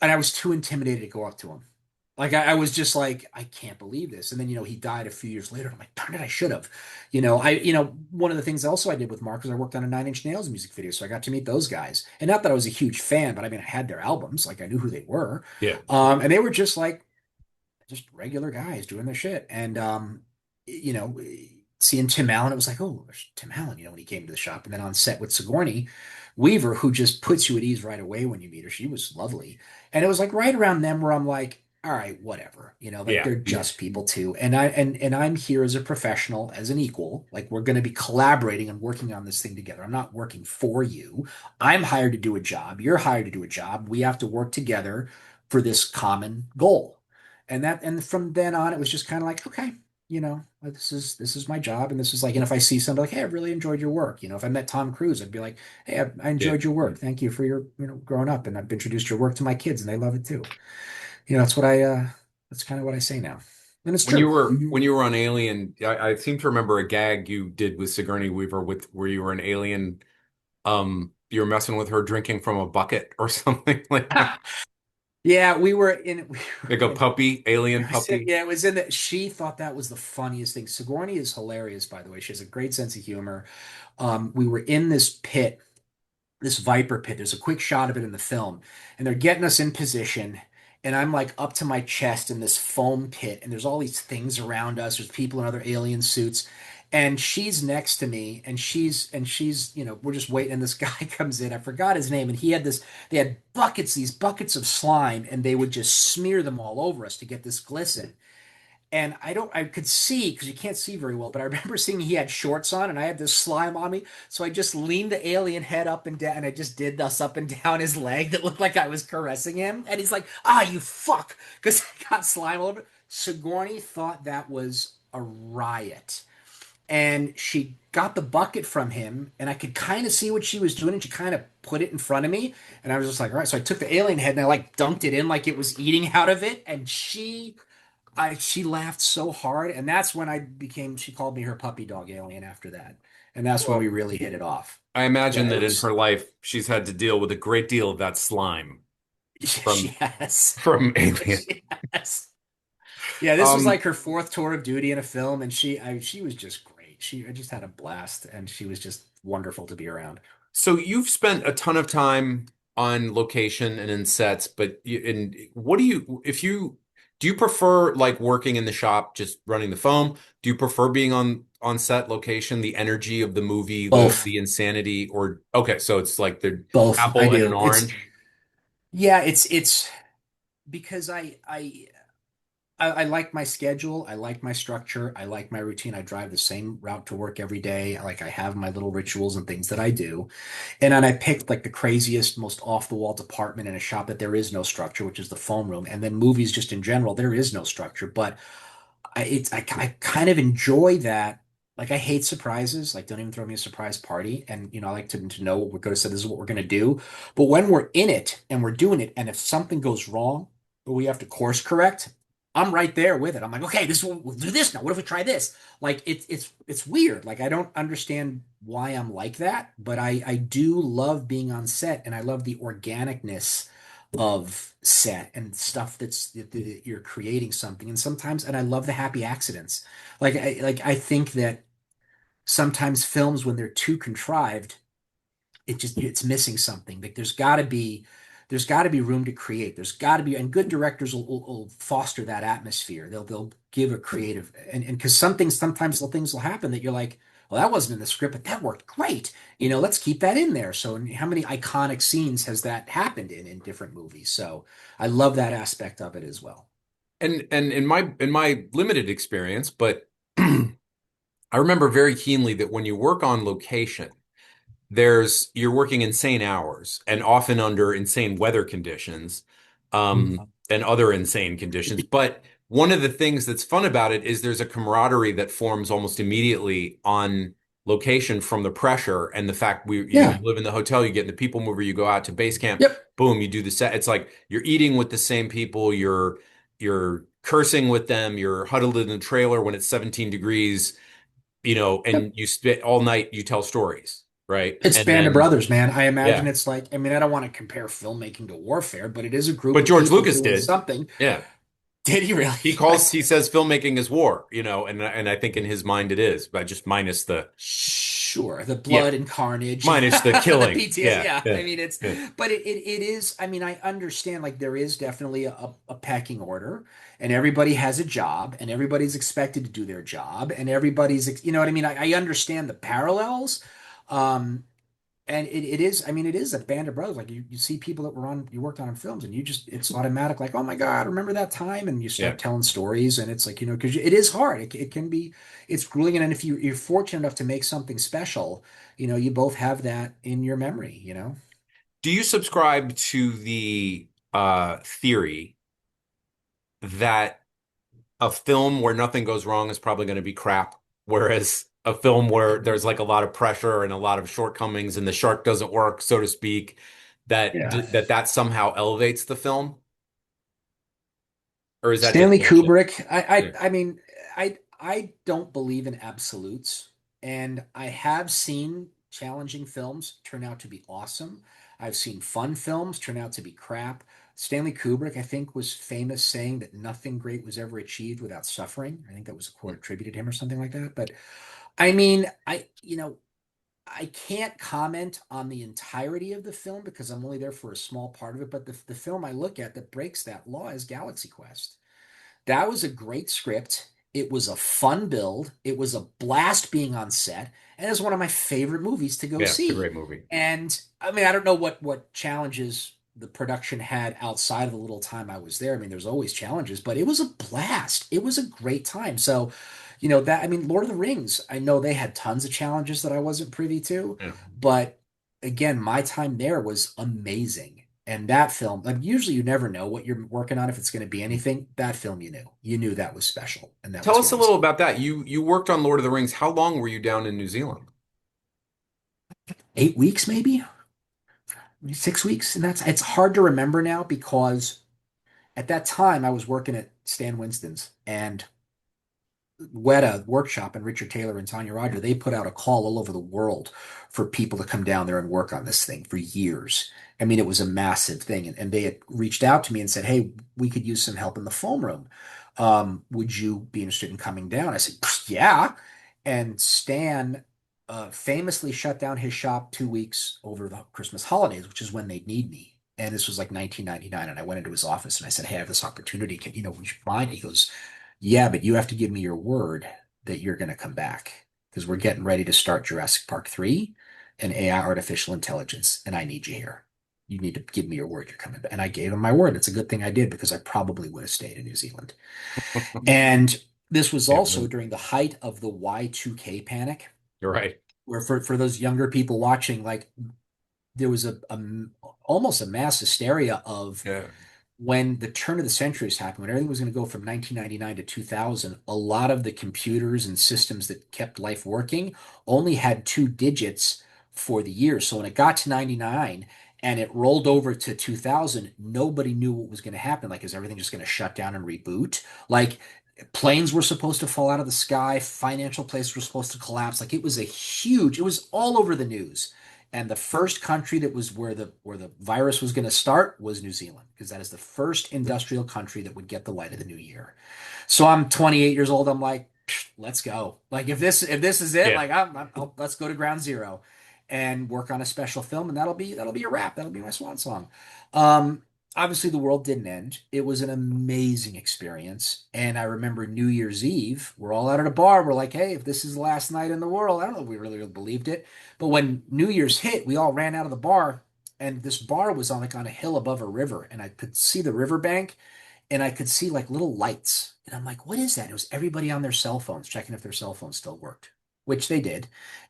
and I was too intimidated to go up to him. Like I was just like, I can't believe this. And then, he died a few years later. I'm like, darn it, I should have. One of the things also I did with Mark was I worked on a Nine Inch Nails music video. So I got to meet those guys. And not that I was a huge fan, but I mean, I had their albums. Like I knew who they were. Yeah. And they were just like, just regular guys doing their shit. And you know, seeing Tim Allen, it was like, oh, there's Tim Allen, when he came to the shop. And then on set with Sigourney Weaver, who just puts you at ease right away when you meet her. She was lovely. And it was like right around them where I'm like, all right, whatever. Like Yeah. they're just people too. And I'm here as a professional, as an equal. Like we're going to be collaborating and working on this thing together. I'm not working for you. I'm hired to do a job. You're hired to do a job. We have to work together for this common goal. And from then on, it was just kind of like, okay, this is my job, and this is like, and if I see somebody like, hey, I've really enjoyed your work. If I met Tom Cruise, I'd be like, hey, I Yeah. enjoyed your work. Thank you for your, growing up, and I've introduced your work to my kids, and they love it too. That's what that's kind of what I say now, and it's When true. you were on Alien, I seem to remember a gag you did with Sigourney Weaver with where you were an alien. You were messing with her drinking from a bucket or something like that. Yeah, we were in. We Like were a in puppy, alien puppy. Yeah, it was in that. She thought that was the funniest thing. Sigourney is hilarious, by the way. She has a great sense of humor. We were in this pit, this viper pit. There's a quick shot of it in the film, and they're getting us in position. And I'm like up to my chest in this foam pit, and there's all these things around us. There's people in other alien suits, And she's next to me, and we're just waiting, and this guy comes in. I forgot his name, and they had these buckets of slime, and they would just smear them all over us to get this glisten. And I could see, because you can't see very well, but I remember seeing he had shorts on and I had this slime on me. So I just leaned the alien head up and down and I just did this up and down his leg that looked like I was caressing him. And he's like, ah, you fuck, because I got slime all over. Sigourney thought that was a riot. And she got the bucket from him and I could kind of see what she was doing and she kind of put it in front of me. And I was just like, all right. So I took the alien head and I like dunked it in like it was eating out of it. And she laughed so hard, and that's when she called me her puppy dog alien after that. And that's when we Well, really hit it off. I Yeah, imagine it that in was, her life, she's had to deal with a great deal of that slime from yes. from Alien. Yes. Yeah, this was Um, like her fourth tour of duty in a film, and she was just great. I just had a blast, and she was just wonderful to be around. so you've spent a ton of time on location and in sets, but and what if you do you prefer like working in the shop, just running the foam? Do you prefer being on set location, the energy of the movie, Both, the insanity, or okay, so it's like the both. I apple and an do. orange. Yeah, it's because I like my schedule. I like my structure. I like my routine. I drive the same route to work every day. I have my little rituals and things that I do. And then I picked like the craziest, most off the wall department in a shop that there is no structure, which is the foam room. And then movies just in general, there is no structure. But I kind of enjoy that. Like I hate surprises. Like don't even throw me a surprise party. And I like to know what we're going to say. This is what we're going to do. But when we're in it and we're doing it, and if something goes wrong or we have to course correct, I'm right there with it. I'm like, okay, we'll do this now. What if we try this? Like it's weird. Like I don't understand why I'm like that, but I do love being on set and I love the organicness of set and stuff that you're creating something. And sometimes, and I love the happy accidents. I think that sometimes films, when they're too contrived, it's missing something. Like there's got to be room to create. There's got to be, and good directors will foster that atmosphere. They'll give a creative, and because sometimes things will happen that you're like, well, that wasn't in the script, but that worked great. Let's keep that in there. So how many iconic scenes has that happened in different movies? So I love that aspect of it as well. And in my limited experience, but I remember very keenly that when you work on location, you're working insane hours and often under insane weather conditions, and other insane conditions. But one of the things that's fun about it is there's a camaraderie that forms almost immediately on location from the pressure and the fact you Yeah. live in the hotel, you get in the people mover, you go out to base camp, Yep. boom, you do the set. It's like you're eating with the same people, you're cursing with them, you're huddled in the trailer when it's 17 degrees, Yep. and you spit all night, you tell stories, right? It's And Band of then, Brothers, man. I imagine yeah. it's like, I mean, I don't want to compare filmmaking to warfare, but it is a group But of George people Lucas doing did. something. Yeah. Did he really? He says filmmaking is war, and I think in his mind it is, but just minus the, Sure, the yeah, blood and carnage, minus the the killing. PTSD. Yeah. Yeah, Yeah. I mean Yeah. but it is. I mean, I understand. Like there is definitely a pecking order, and everybody has a job, and everybody's expected to do their job, and you know what I mean. I understand the parallels, um, and it is. I mean, it is a band of brothers. Like you see people that you worked on in films, and it's automatic. Like, oh my God, remember that time? And you Yeah. start telling stories, and it's like because it is hard. It can be, it's grueling, and if you're fortunate enough to make something special, you both have that in your memory. Do you subscribe to the theory that a film where nothing goes wrong is probably going to be crap, whereas a film where there's like a lot of pressure and a lot of shortcomings and the shark doesn't work, so to speak, Yeah. that somehow elevates the film? Or is that just Stanley bullshit? Kubrick. Yeah. I mean, I don't believe in absolutes, and I have seen challenging films turn out to be awesome. I've seen fun films turn out to be crap. Stanley Kubrick, I think, was famous saying that nothing great was ever achieved without suffering. I think that was a quote attributed to him or something like that. But I mean, I can't comment on the entirety of the film because I'm only there for a small part of it. But the film I look at that breaks that law is Galaxy Quest. That was a great script. It was a fun build. It was a blast being on set, and it's one of my favorite movies to go Yeah, it's a see. great movie. And I mean, I don't know what challenges the production had outside of the little time I was there. I mean, there's always challenges, but it was a blast. It was a great time. So, that I mean, Lord of the Rings, I know they had tons of challenges that I wasn't privy to, Yeah. but again, my time there was amazing. And that film, like usually you never know what you're working on if it's going to be anything. That film you knew. You knew that was special, and that Tell was us a what was little about that. You worked on Lord of the Rings. How long were you down in New Zealand? 8 weeks maybe, 6 weeks, and that's it's hard to remember now because at that time I was working at Stan Winston's and Weta Workshop and Richard Taylor and Tanya Roger, they put out a call all over the world for people to come down there and work on this thing for years. I mean, it was a massive thing. And they had reached out to me and said, hey, we could use some help in the foam room. Would you be interested in coming down? I said, yeah. And Stan famously shut down his shop 2 weeks over the Christmas holidays, which is when they need me. And this was like 1999. And I went into his office and I said, hey, I have this opportunity. Would you mind? He goes, yeah, but you have to give me your word that you're going to come back because we're getting ready to start Jurassic Park 3 and AI artificial intelligence, and I need you here. You need to give me your word you're coming back. And I gave him my word. It's a good thing I did because I probably would have stayed in New Zealand. And this was Yeah, also during the height of the Y2K panic, you're right. where for those younger people watching, like there was almost a mass hysteria of Yeah. when the turn of the centuries happened, when everything was going to go from 1999 to 2000, a lot of the computers and systems that kept life working only had two digits for the year. So when it got to 99 and it rolled over to 2000, nobody knew what was going to happen. Like, is everything just going to shut down and reboot? Like, planes were supposed to fall out of the sky, financial places were supposed to collapse. Like, it was all over the news. And the first country that was where the virus was going to start was New Zealand, because that is the first industrial country that would get the light of the new year. So I'm 28 years old. I'm like, let's go. Like if this is it, Yeah. like let's go to ground zero and work on a special film, and that'll be a wrap. That'll be my swan song. Um, Obviously the world didn't end. It was an amazing experience, and I remember New Year's Eve. We're all out at a bar. We're like, hey, if this is the last night in the world, I don't know if we really believed it, but when New Year's hit, we all ran out of the bar, and this bar was on a hill above a river, and I could see the riverbank and I could see like little lights. And I'm like, what is that? It was everybody on their cell phones checking if their cell phones still worked, which they did.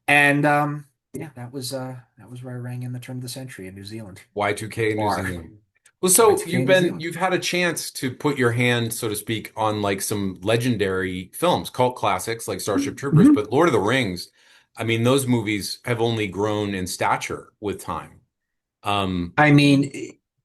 And yeah, that was where I rang in the turn of the century in New Zealand. Y2K New Bar. Zealand. Well, so Y2K New Zealand. you've had a chance to put your hand, so to speak, on like some legendary films, cult classics like Starship Troopers, Mhm. but Lord of the Rings, I mean, those movies have only grown in stature with time. Um, I mean,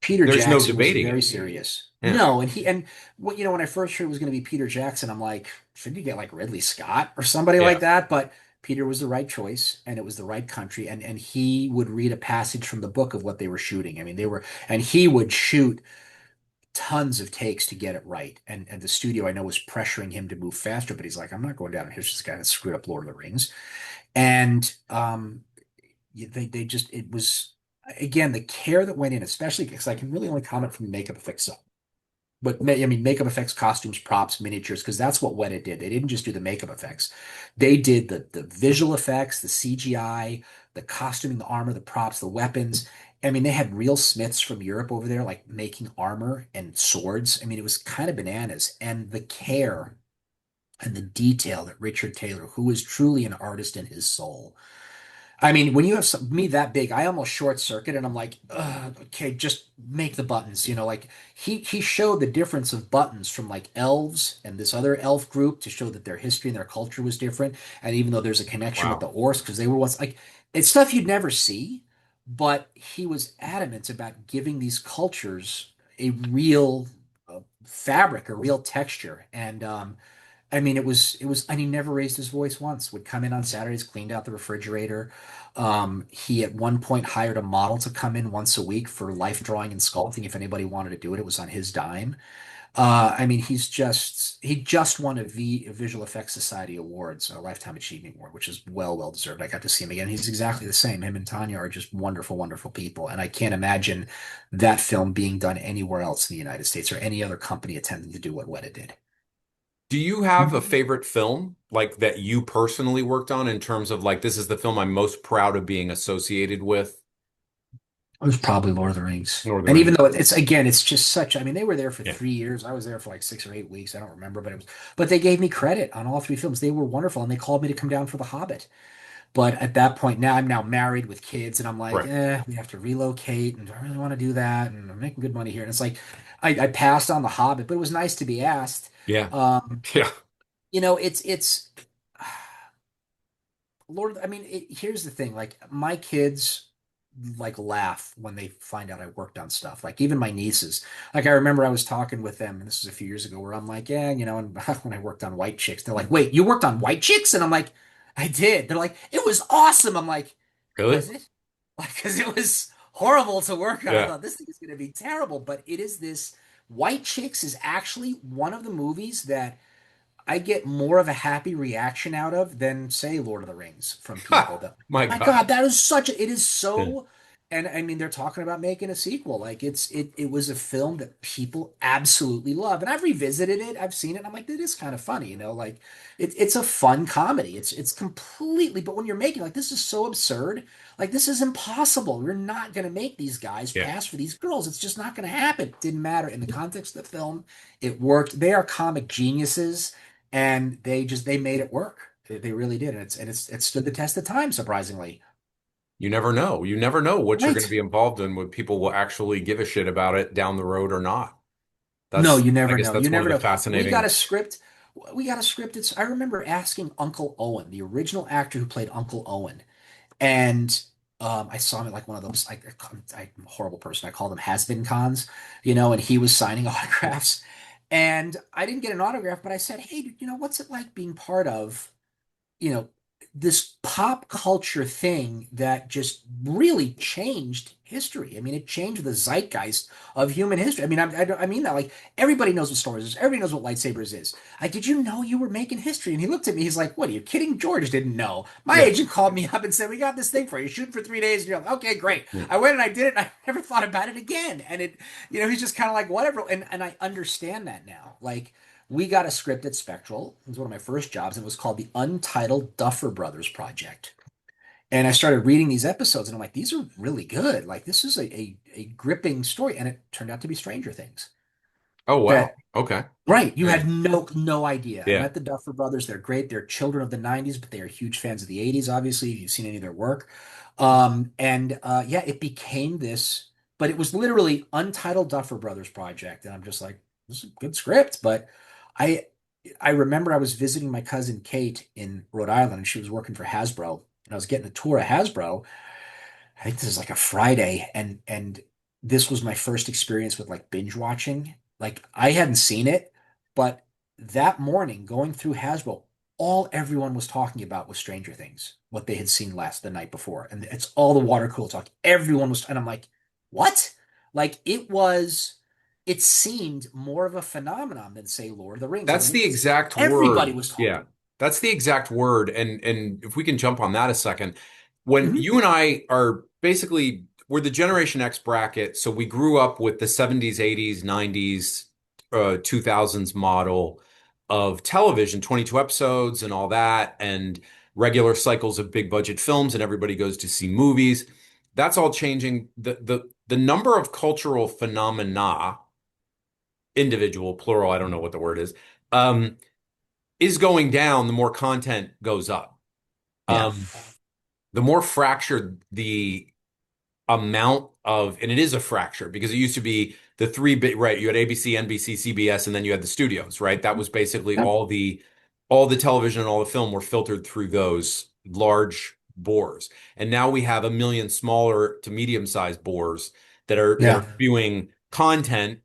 Peter there's no Jackson was debating very it. serious. Yeah. No, and when I first heard it was going to be Peter Jackson, I'm like, should you get like Ridley Scott or somebody Yeah. like that? But Peter was the right choice, and it was the right country, and he would read a passage from the book of what they were shooting. I mean, and he would shoot tons of takes to get it right, and the studio I know was pressuring him to move faster, but he's like, I'm not going down and here's this guy that screwed up Lord of the Rings, and they just it was again the care that went in, especially because I can really only comment from the makeup effects side. But I mean, makeup effects, costumes, props, miniatures, because that's what Weta did. They didn't just do the makeup effects; they did the visual effects, the CGI, the costuming, the armor, the props, the weapons. I mean, they had real smiths from Europe over there, like making armor and swords. I mean, it was kind of bananas, and the care and the detail that Richard Taylor, who is truly an artist in his soul, I mean, when you have me that big, I almost short circuit, and I'm like, okay, just make the buttons. Like he showed the difference of buttons from like elves and this other elf group to show that their history and their culture was different. And even though there's a connection with Wow. the Orcs because they were once like it's stuff you'd never see, but he was adamant about giving these cultures a real fabric, a real texture, and I mean, and he never raised his voice once. Would come in on Saturdays, cleaned out the refrigerator. He at one point hired a model to come in once a week for life drawing and sculpting. If anybody wanted to do it, it was on his dime. I mean, he just won a Visual Effects Society Awards, a Lifetime Achievement Award, which is well deserved. I got to see him again. He's exactly the same. Him and Tanya are just wonderful, wonderful people, and I can't imagine that film being done anywhere else in the United States or any other company attempting to do what Weta did. Do you have a favorite film like that you personally worked on in terms of like this is the film I'm most proud of being associated with? It was probably Lord of the Rings. Lord of the And even Rings. though it's again, it's just such, I mean, they were there for Yeah. 3 years. I was there for like 6 or 8 weeks. I don't remember, but it was, but they gave me credit on all three films. They were wonderful. And they called me to come down for The Hobbit. But at that point now, I'm now married with kids, and I'm like, Right. we have to relocate, and do I really want to do that? And I'm making good money here. And it's like, I passed on The Hobbit, but it was nice to be asked. Yeah. Um, Yeah. it's Lord, I mean, here's the thing. Like my kids like laugh when they find out I worked on stuff. Like even my nieces. Like I remember I was talking with them, and this was a few years ago, where I'm like, yeah, and when I worked on White Chicks, they're like, wait, you worked on White Chicks? And I'm like, I did. They're like, it was awesome. I'm like, Really? was it? Like, because it was horrible to work on. I Yeah. thought this thing is going to be terrible, but it is this. White Chicks is actually one of the movies that I get more of a happy reaction out of than say Lord of the Rings from people Ha! that, My my God. God, that is such a, it is Yeah. so, and I mean, they're talking about making a sequel. Like it was a film that people absolutely love. And I've revisited it. I've seen it. And I'm like, it is kind of funny, like it's a fun comedy. It's completely, but when you're making like, this is so absurd. Like this is impossible. We're not going to make these guys Yeah. pass for these girls. It's just not going to happen. Didn't matter in the context of the film. It worked. They are comic geniuses and they made it work. They really did, and it stood the test of time, surprisingly. You never know. You never know what you're going to Right? be involved in, when people will actually give a shit about it down the road or not. No, That's, you I never guess know. You that's one of never the know. We got fascinating. a script. We got a script. It's I remember asking Uncle Owen, the original actor who played Uncle Owen, and I saw him at like one of those. I'm a horrible person. I call them has-been cons, and he was signing autographs, and I didn't get an autograph, but I said, "Hey, what's it like being part of?" you know, this pop culture thing that just really changed history. I mean, it changed the zeitgeist of human history. I mean, I mean that like everybody knows what Star Wars is. Everybody knows what lightsabers is. Like, did you know you were making history? And he looked at me. He's like, "What are you kidding?" George didn't know. My Yeah. agent called me up and said, "We got this thing for you. Shooting for 3 days." And you're like, "Okay, great." Yeah. I went and I did it. And I never thought about it again. And he's just kind of like, whatever. And I understand that now. Like we got a script at Spectral. It was one of my first jobs, and it was called the Untitled Duffer Brothers Project. And I started reading these episodes, and I'm like, these are really good. Like, this is a gripping story. And it turned out to be Stranger Things. Oh, wow. That Okay. Right. You Yeah. had no idea. I Yeah. met the Duffer Brothers. They're great. They're children of the 90s, but they are huge fans of the 80s, obviously, if you've seen any of their work. And yeah, it became this, but it was literally Untitled Duffer Brothers Project. And I'm just like, this is a good script. But I I remember I was visiting my cousin Kate in Rhode Island, and she was working for Hasbro. And I was getting a tour of Hasbro. I think this is like a Friday, and this was my first experience with like binge watching. Like I hadn't seen it, but that morning going through Hasbro, all everyone was talking about was Stranger Things, what they had seen the night before, and it's all the water cool talk. Everyone was, and I'm like, what? Like it seemed more of a phenomenon than say Lord of the Rings. Like I That's mean, the this exact everybody word. was Yeah. talking. That's the exact word. And if we can jump on that a second, when Mhm. you and I are basically we're the Generation X bracket, so we grew up with the 70s, 80s, 90s, 2000s model of television, 22 episodes and all that, and regular cycles of big budget films, and everybody goes to see movies. That's all changing. The number of cultural phenomena, individual, plural, I don't know what the word um, is going down, the more content goes up. Yeah. The more fractured the amount of, and it is a fracture because it used to be the three bit, right? You had ABC, NBC, CBS, and then you had the studios, right? That was basically Yep. all the television and all the film were filtered through those large bores. And now we have a million smaller to medium-sized bores that are Yeah. spewing content.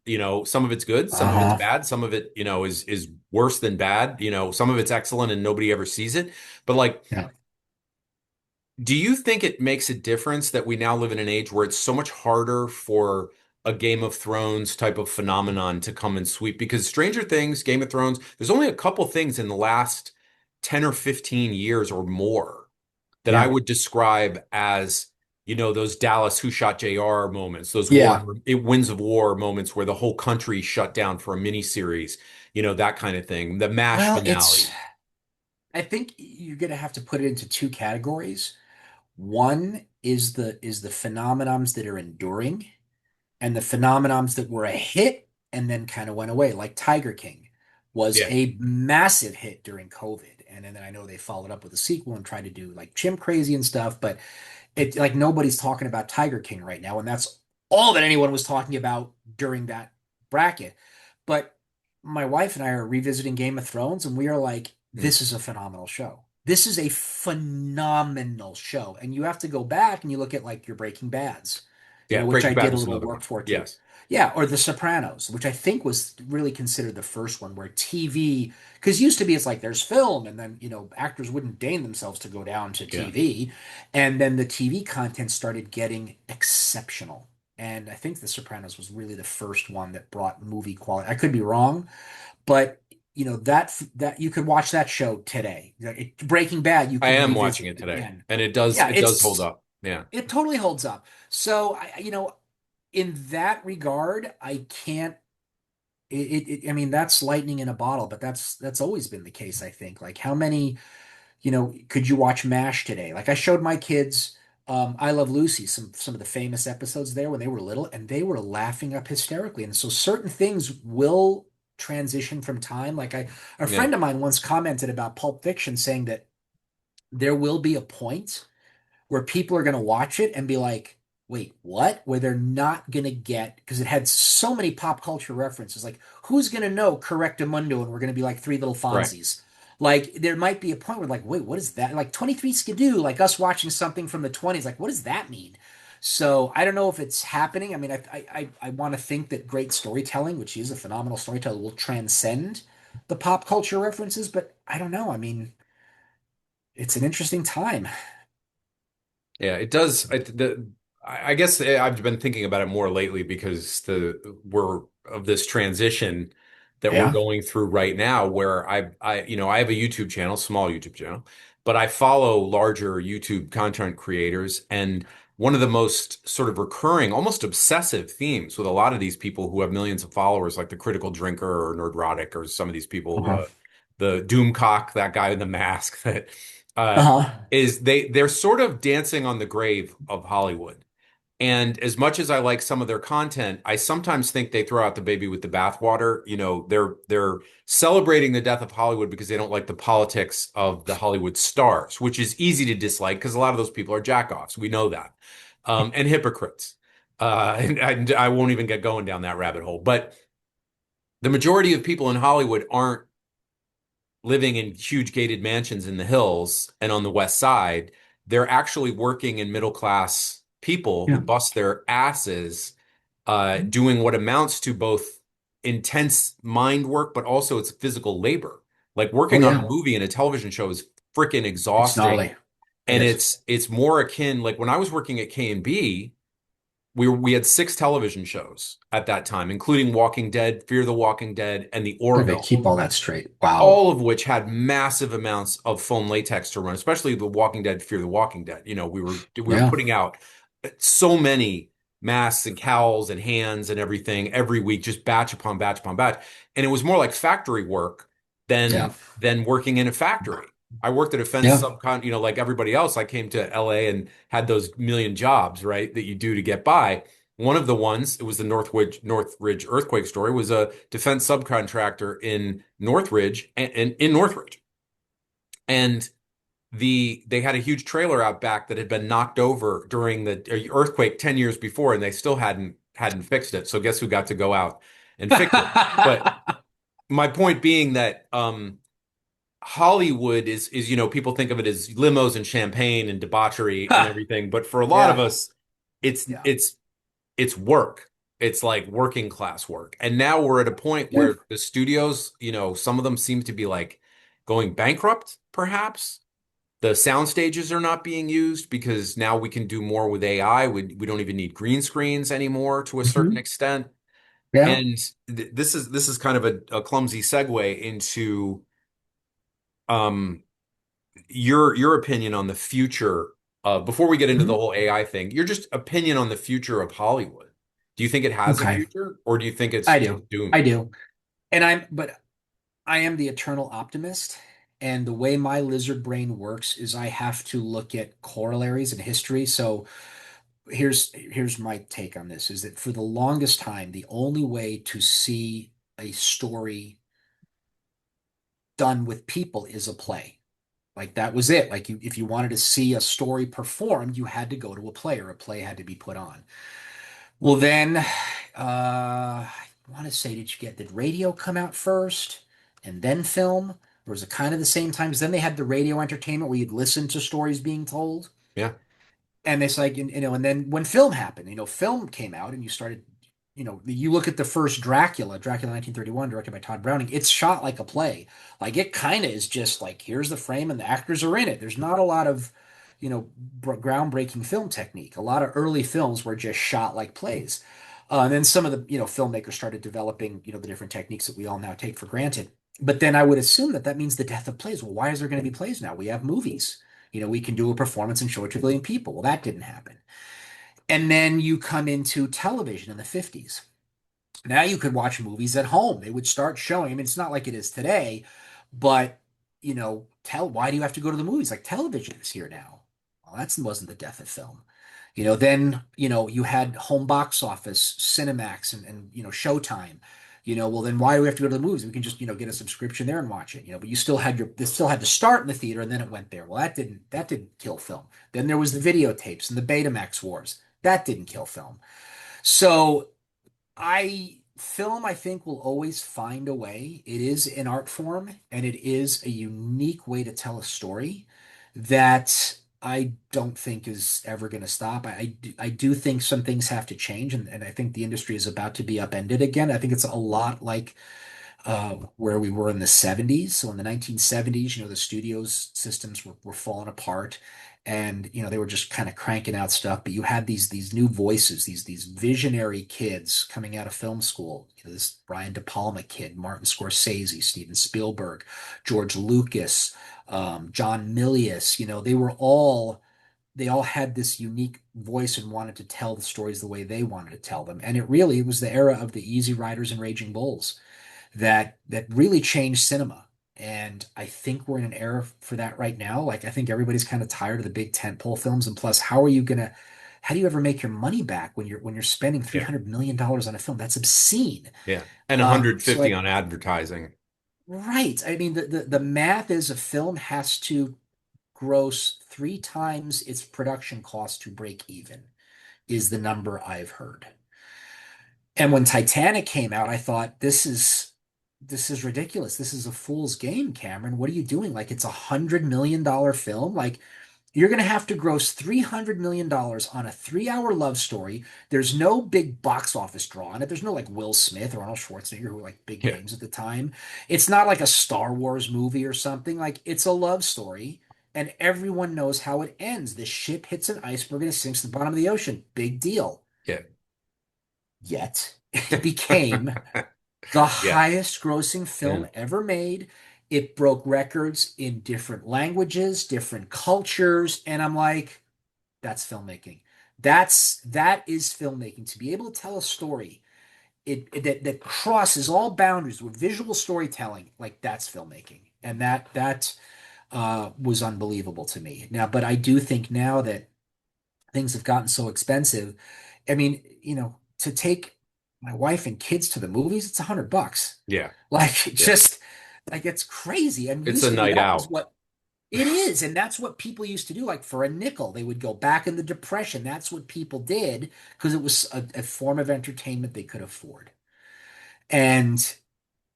Some of it's good, some of it's Uh-huh. bad, some of it, is worse than bad. Some of it's excellent and nobody ever sees it. But like, Yeah. do you think it makes a difference that we now live in an age where it's so much harder for a Game of Thrones type of phenomenon to come and sweep? Because Stranger Things, Game of Thrones, there's only a couple things in the last 10 or 15 years or more that I Yeah. would describe as those Dallas Who Shot JR moments, those Yeah. Winds of War moments where the whole country shut down for a miniseries, that kind of thing. The MASH Well, finale. I think you're gonna have to put it into two categories. One is the phenomenons that are enduring, and the phenomenons that were a hit and then kind of went away, like Tiger King was Yeah. a massive hit during COVID. And then I know they followed up with a sequel and tried to do like Chimp Crazy and stuff, but it like nobody's talking about Tiger King right now, and that's all that anyone was talking about during that bracket. But my wife and I are revisiting Game of Thrones, and we are like, Mm. this is a phenomenal show. This is a phenomenal show. And you have to go back and you look at like your Breaking Bads, Yeah. which I Breaking Bad did a was little another work one. for too. Yes. Yeah, or The Sopranos, which I think was really considered the first one where TV, because used to be it's like there's film, and then actors wouldn't deign themselves to go down to Yeah. TV, and then the TV content started getting exceptional. And I think The Sopranos was really the first one that brought movie quality. I could be wrong, but that you could watch that show today. Like, Breaking Bad, you I could am watching revisit it today, again. and it Yeah, does hold up. Yeah. it totally holds up. So in that regard, I can't. I mean, that's lightning in a bottle, but that's always been the case, I think. Like, how many, could you watch MASH today? Like, I showed my kids I Love Lucy, some of the famous episodes there when they were little, and they were laughing up hysterically. And so certain things will transition from time. Like a Yeah. friend of mine once commented about Pulp Fiction, saying that there will be a point where people are going to watch it and be like, wait, what? Where they're not going to get, because it had so many pop culture references. Like, who's going to know Correctamundo? And we're going to be like three little Right. Fonzies. Like, there might be a point where, like, wait, what is that? Like, 23 Skidoo, like us watching something from the 20s. Like, what does that mean? So I don't know if it's happening. I mean, I want to think that great storytelling, which is a phenomenal storyteller, will transcend the pop culture references, but I don't know. I mean, it's an interesting time. Yeah, it does. I guess I've been thinking about it more lately because we're of this transition that we're Yeah. going through right now, where I have a YouTube channel, small YouTube channel, but I follow larger YouTube content creators, and one of the most sort of recurring, almost obsessive themes with a lot of these people who have millions of followers, like the Critical Drinker or Nerdrotic, or some of these people, Uh-huh. the Doomcock, that guy in the mask, that uh, Uh-huh. is they're sort of dancing on the grave of Hollywood. And as much as I like some of their content, I sometimes think they throw out the baby with the bathwater. They're celebrating the death of Hollywood because they don't like the politics of the Hollywood stars, which is easy to dislike because a lot of those people are jackoffs. We know that. And hypocrites. And I won't even get going down that rabbit hole. But the majority of people in Hollywood aren't living in huge gated mansions in the hills and on the West Side. They're actually working in middle class people who Yeah. bust their asses, doing what amounts to both intense mind work, but also it's physical labor. Like Oh working on a yeah. movie and a television show is freaking It's exhausting. gnarly. It And is. it's more akin, like when I was working at K&B, we had six television shows at that time, including Walking Dead, Fear the Walking Dead, and The How do they Orville, keep all that straight? Wow. all of which had massive amounts of foam latex to run, especially The Walking Dead, Fear the Walking Dead. We were Yeah. putting out so many masks and cowls and hands and everything every week, just batch upon batch upon batch. And it was more like factory work Yeah. than working in a factory. I worked at a fence Yeah. subcon, like everybody else. I came to LA and had those million jobs, right, that you do to get by. One of the ones, it was the Northridge earthquake story, was a defense subcontractor in Northridge and in Northridge. And they had a huge trailer out back that had been knocked over during the earthquake 10 years before, and they still hadn't fixed it. So guess who got to go out and fix it? But my point being that Hollywood is people think of it as limos and champagne and debauchery and everything, but for a lot of Yeah. us, it's Yeah. it's it's work. It's like working class work. And now we're at a point Yeah. where the studios, some of them seem to be like going bankrupt, perhaps. The sound stages are not being used because now we can do more with AI. We don't even need green screens anymore to a certain Hmm. extent. Yeah. And this is kind of a clumsy segue into um your opinion on the future Before we get into the Mhm. whole AI thing, your just opinion on the future of Hollywood. Do you think it has a Okay. future, or do you think I it's do. I doomed? do. But I am the eternal optimist. And the way my lizard brain works is I have to look at corollaries in history. So here's my take on this is that for the longest time, the only way to see a story done with people is a play. Like that was it. Like if you wanted to see a story performed, you had to go to a play or a play had to be put on. Well, then, I want to say, did radio come out first and then film? Or was it kind of the same time? 'Cause then they had the radio entertainment where you'd listen to stories being told. Yeah, And it's like, and then when film happened, film came out and you started, you look at the first Dracula 1931, directed by Todd Browning, it's shot like a play. Like it kind of is just like, here's the frame and the actors are in it. There's not a lot of, groundbreaking film technique. A lot of early films were just shot like plays. And then some of the, filmmakers started developing, the different techniques that we all now take for granted. But then I would assume that that means the death of plays. Well, why is there going to be plays now? We have movies. We can do a performance and show it to a billion people. Well, that didn't happen. And then you come into television in the 50s. Now you could watch movies at home. They would start showing. I mean, it's not like it is today, but why do you have to go to the movies? Like television is here now. Well, that wasn't the death of film. Then you had home box office, Cinemax, and Showtime. Well, then why do we have to go to the movies? We can just get a subscription there and watch it. But this still had to start in the theater and then it went there. Well, that didn't kill film. Then there was the videotapes and the Betamax wars. That didn't kill film. So I think will always find a way. It is an art form and it is a unique way to tell a story that I don't think is ever going to stop. I do think some things have to change, and I think the industry is about to be upended again. I think it's a lot like where we were in the 70s. So in the 1970s, the studios systems were falling apart and they were just kind of cranking out stuff. But you had these new voices, these visionary kids coming out of film school. This Brian De Palma kid, Martin Scorsese, Steven Spielberg, George Lucas, John Milius. They all had this unique voice and wanted to tell the stories the way they wanted to tell them. And it was the era of the Easy Riders and Raging Bulls that really changed cinema. And I think we're in an era for that right now. Like I think everybody's kind of tired of the big tentpole films. And plus, how do you ever make your money back when you're spending yeah, $300 million on a film? That's obscene. yeah. And So 150 like, on advertising. right. I mean, the math is a film has to gross three times its production cost to break even, is the number I've heard. And when Titanic came out, I thought this is ridiculous. This is a fool's game, Cameron. What are you doing? Like it's $100 million film. Like you're going to have to gross $300 million on a 3 hour love story. There's no big box office draw on it. There's no like Will Smith or Arnold Schwarzenegger who were like big Yeah, names at the time. It's not like a Star Wars movie or something. Like it's a love story. And everyone knows how it ends. The ship hits an iceberg and it sinks to the bottom of the ocean. Big deal. yeah, Yet it became the yeah, highest grossing yeah, film ever made. It broke records in different languages, different cultures, and I'm like, that's filmmaking. That is filmmaking. To be able to tell a story that crosses all boundaries with visual storytelling, like that's filmmaking. And that was unbelievable to me. Now, but I do think now that things have gotten so expensive. I mean, to take my wife and kids to the movies, it's $100. yeah, Like, yeah. just like it's crazy. And It's a used to be night that was out. what it is, and that's what people used to do. Like for a nickel, they would go back in the Depression. That's what people did because it was a form of entertainment they could afford. And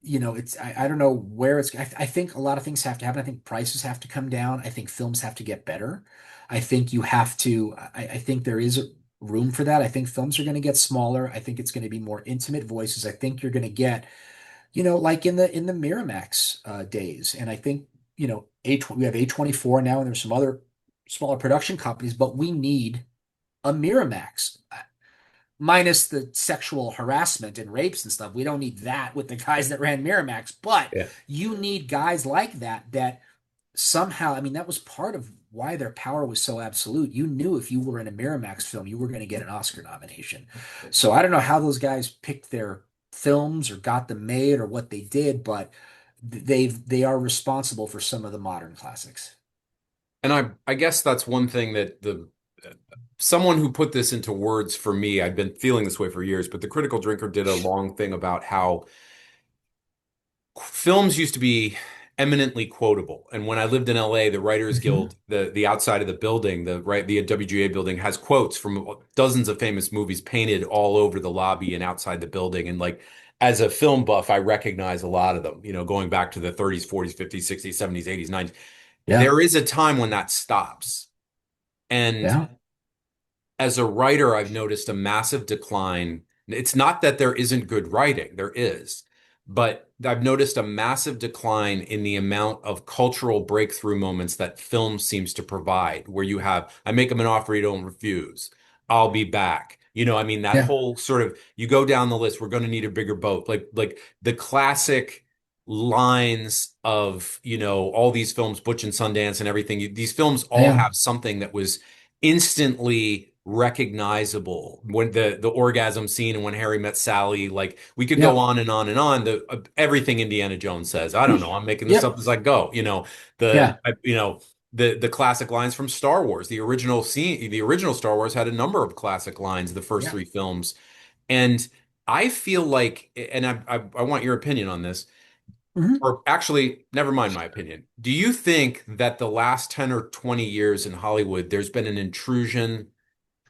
it's I don't know where I think a lot of things have to happen. I think prices have to come down. I think films have to get better. I think you have to I think there is room for that. I think films are going to get smaller. I think it's going to be more intimate voices. I think you're going to get, like in the Miramax days. And I think, we have A24 now and there's some other smaller production companies, but we need a Miramax minus the sexual harassment and rapes and stuff. We don't need that with the guys that ran Miramax, but Yeah, you need guys like that somehow, I mean, that was part of why their power was so absolute. You knew if you were in a Miramax film, you were going to get an Oscar nomination. So I don't know how those guys picked their films or got them made or what they did, but they are responsible for some of the modern classics. And I guess that's one thing that the someone who put this into words for me, I've been feeling this way for years, but the Critical Drinker did a long thing about how films used to be eminently quotable. And when I lived in LA, the Writers Hmm. Guild, the outside of the building, the WGA building has quotes from dozens of famous movies painted all over the lobby and outside the building. And like as a film buff, I recognize a lot of them, going back to the 30s, 40s, 50s, 60s, 70s, 80s, 90s. Yeah, There is a time when that stops. And yeah, as a writer, I've noticed a massive decline. It's not that there isn't good writing, there is, but I've noticed a massive decline in the amount of cultural breakthrough moments that film seems to provide, where you have, I make them an offer you don't refuse. I'll be back. I mean, that yeah, whole sort of, you go down the list, we're going to need a bigger boat. Like the classic lines of, all these films, Butch and Sundance and everything. These films all yeah, have something that was instantly recognizable when the orgasm scene and when Harry met Sally, like we could go yeah, on and on and on. The everything Indiana Jones says, I don't know, I'm making this yep, up as I go. The yeah, I, you know the classic lines from Star Wars. The original Star Wars had a number of classic lines, the first yeah. three films. And I feel like, and I want your opinion on this, Hmm. or actually, never mind my opinion. Do you think that the last 10 or 20 years in Hollywood, there's been an intrusion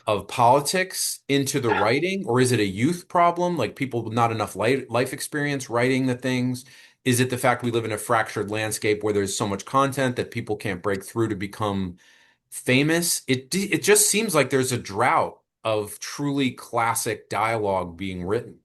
of politics into the writing, or is it a youth problem, like people with not enough life experience writing the things? Is it the fact we live in a fractured landscape where there's so much content that people can't break through to become famous? It just seems like there's a drought of truly classic dialogue being written.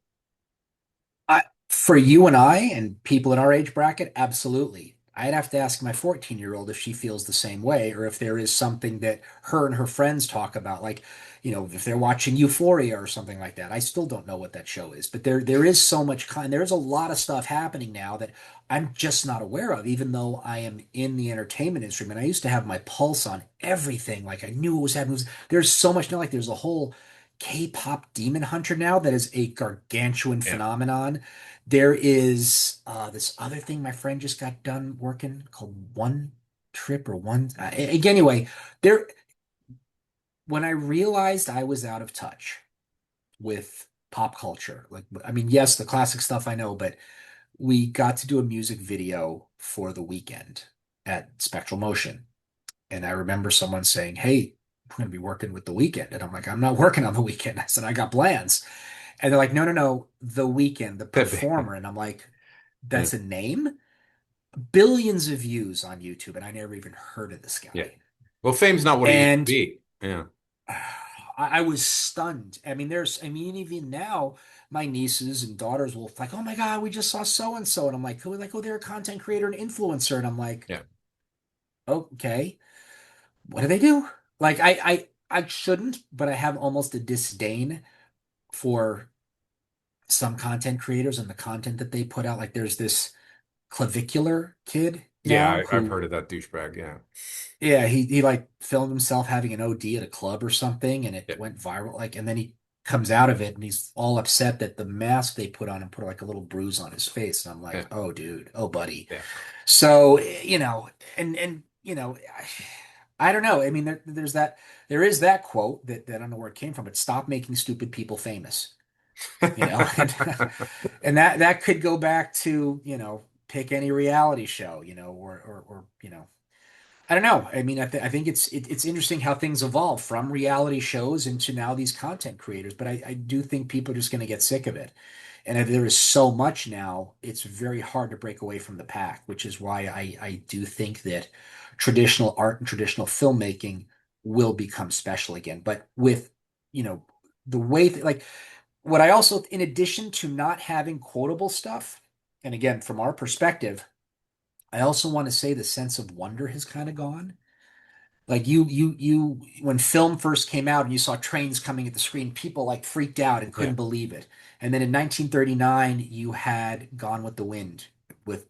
For you and I and people in our age bracket, absolutely. I'd have to ask my 14-year-old if she feels the same way or if there is something that her and her friends talk about, like, if they're watching Euphoria or something like that. I still don't know what that show is, but there is so much there's a lot of stuff happening now that I'm just not aware of, even though I am in the entertainment industry. And I used to have my pulse on everything. Like I knew what was happening. There's so much now, like there's a whole K-pop demon hunter now that is a gargantuan Yeah. phenomenon. There is this other thing my friend just got done working called One Trip or One. Anyway, there. When I realized I was out of touch with pop culture, like I mean, yes, the classic stuff I know, but we got to do a music video for the weekend at Spectral Motion, and I remember someone saying, "Hey, we're going to be working with the weekend," and I'm like, "I'm not working on the weekend." I said, "I got plans," and they're like, "No, no, no, the weekend, the performer," and I'm like, Yeah. "That's a name?" Billions of views on YouTube, and I never even heard of this Yeah. guy. Well, fame's not what it used to And be. Yeah. I was stunned. I mean, even now, my nieces and daughters will like, "Oh my God, we just saw so and so," and I'm like, "Who?" Like, "Oh, they're a content creator and influencer," and I'm like, Yeah. "Okay, what do they do?" Like, I shouldn't, but I have almost a disdain for some content creators and the content that they put out. Like, there's this clavicular kid Yeah, now I've who heard of that douchebag. Yeah. yeah, he like filmed himself having an OD at a club or something, and it Yeah. went viral. Like, and then he comes out of it, and he's all upset that the mask they put on him put like a little bruise on his face. And I'm like, Yeah. oh, dude, oh, buddy. Yeah. So, and I don't know. I mean, there is that quote that I don't know where it came from, but stop making stupid people famous. And and that could go back to pick any reality show, or I don't know. I mean, I think it's interesting how things evolve from reality shows into now these content creators. But I do think people are just going to get sick of it. And if there is so much now, it's very hard to break away from the pack, which is why I do think that traditional art and traditional filmmaking will become special again. But with, you know, the way that, like, what I also, in addition to not having quotable stuff, and again, from our perspective, I also want to say the sense of wonder has kind of gone. Like when film first came out and you saw trains coming at the screen, people like freaked out and Yeah. couldn't believe it. And then in 1939, you had Gone with the Wind with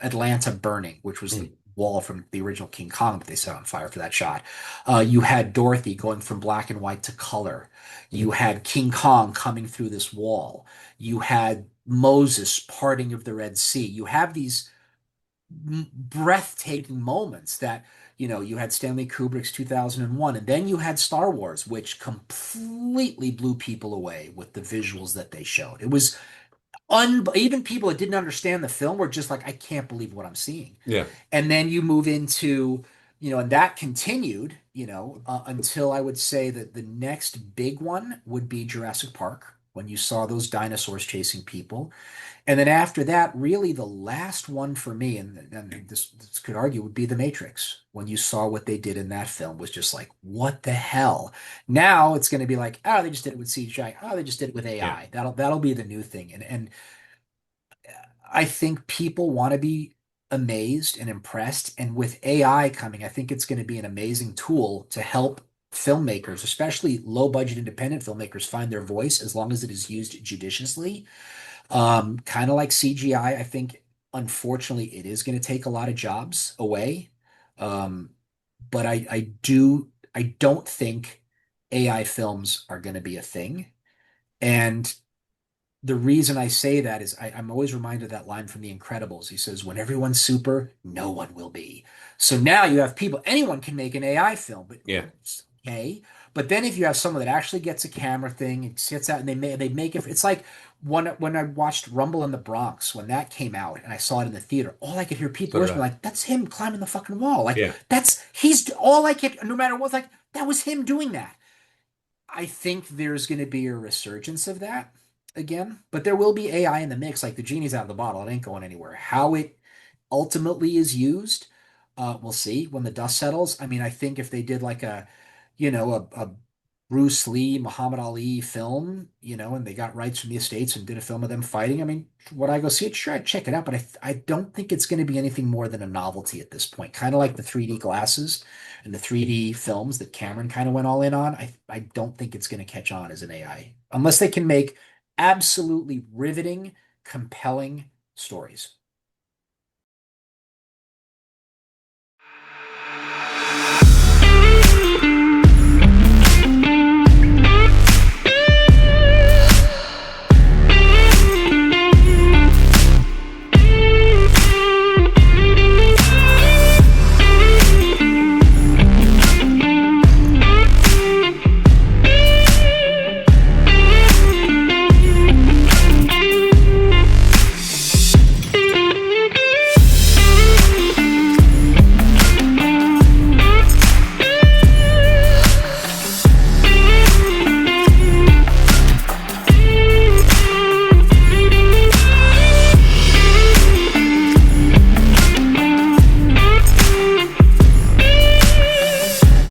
Atlanta burning, which was the Mm. wall from the original King Kong that they set on fire for that shot. You had Dorothy going from black and white to color. You had King Kong coming through this wall. You had Moses parting of the Red Sea. You have these breathtaking moments that, you had Stanley Kubrick's 2001, and then you had Star Wars, which completely blew people away with the visuals that they showed. It was even people that didn't understand the film were just like, I can't believe what I'm seeing. Yeah. And then you move into, and that continued, until I would say that the next big one would be Jurassic Park, when you saw those dinosaurs chasing people. And then after that, really the last one for me, and this could argue, would be The Matrix. When you saw what they did in that film, was just like, what the hell? Now it's going to be like, oh, they just did it with CGI. Oh, they just did it with Yeah. AI. That'll be the new thing. And I think people want to be amazed and impressed. And with AI coming, I think it's going to be an amazing tool to help filmmakers, especially low budget independent filmmakers, find their voice as long as it is used judiciously. Kind of like CGI, I think unfortunately it is going to take a lot of jobs away. Um, but I don't think AI films are going to be a thing. And the reason I say that is I'm always reminded of that line from The Incredibles. He says, when everyone's super, no one will be. So now you have people, anyone can make an AI film, but Yeah. okay. But then if you have someone that actually gets a camera thing and sits out and they make it, it's like when I watched Rumble in the Bronx, when that came out and I saw it in the theater, all I could hear people So did whispering I. like, that's him climbing the fucking wall. Like Yeah. he's all I kept, no matter what, like that was him doing that. I think there's going to be a resurgence of that again, but there will be AI in the mix. Like the genie's out of the bottle; it ain't going anywhere. How it ultimately is used, we'll see when the dust settles. I mean, I think if they did like a Bruce Lee, Muhammad Ali film, and they got rights from the estates and did a film of them fighting. I mean, would I go see it? Sure, I'd check it out, but I don't think it's going to be anything more than a novelty at this point. Kind of like the 3D glasses and the 3D films that Cameron kind of went all in on. I don't think it's going to catch on as an AI unless they can make absolutely riveting, compelling stories.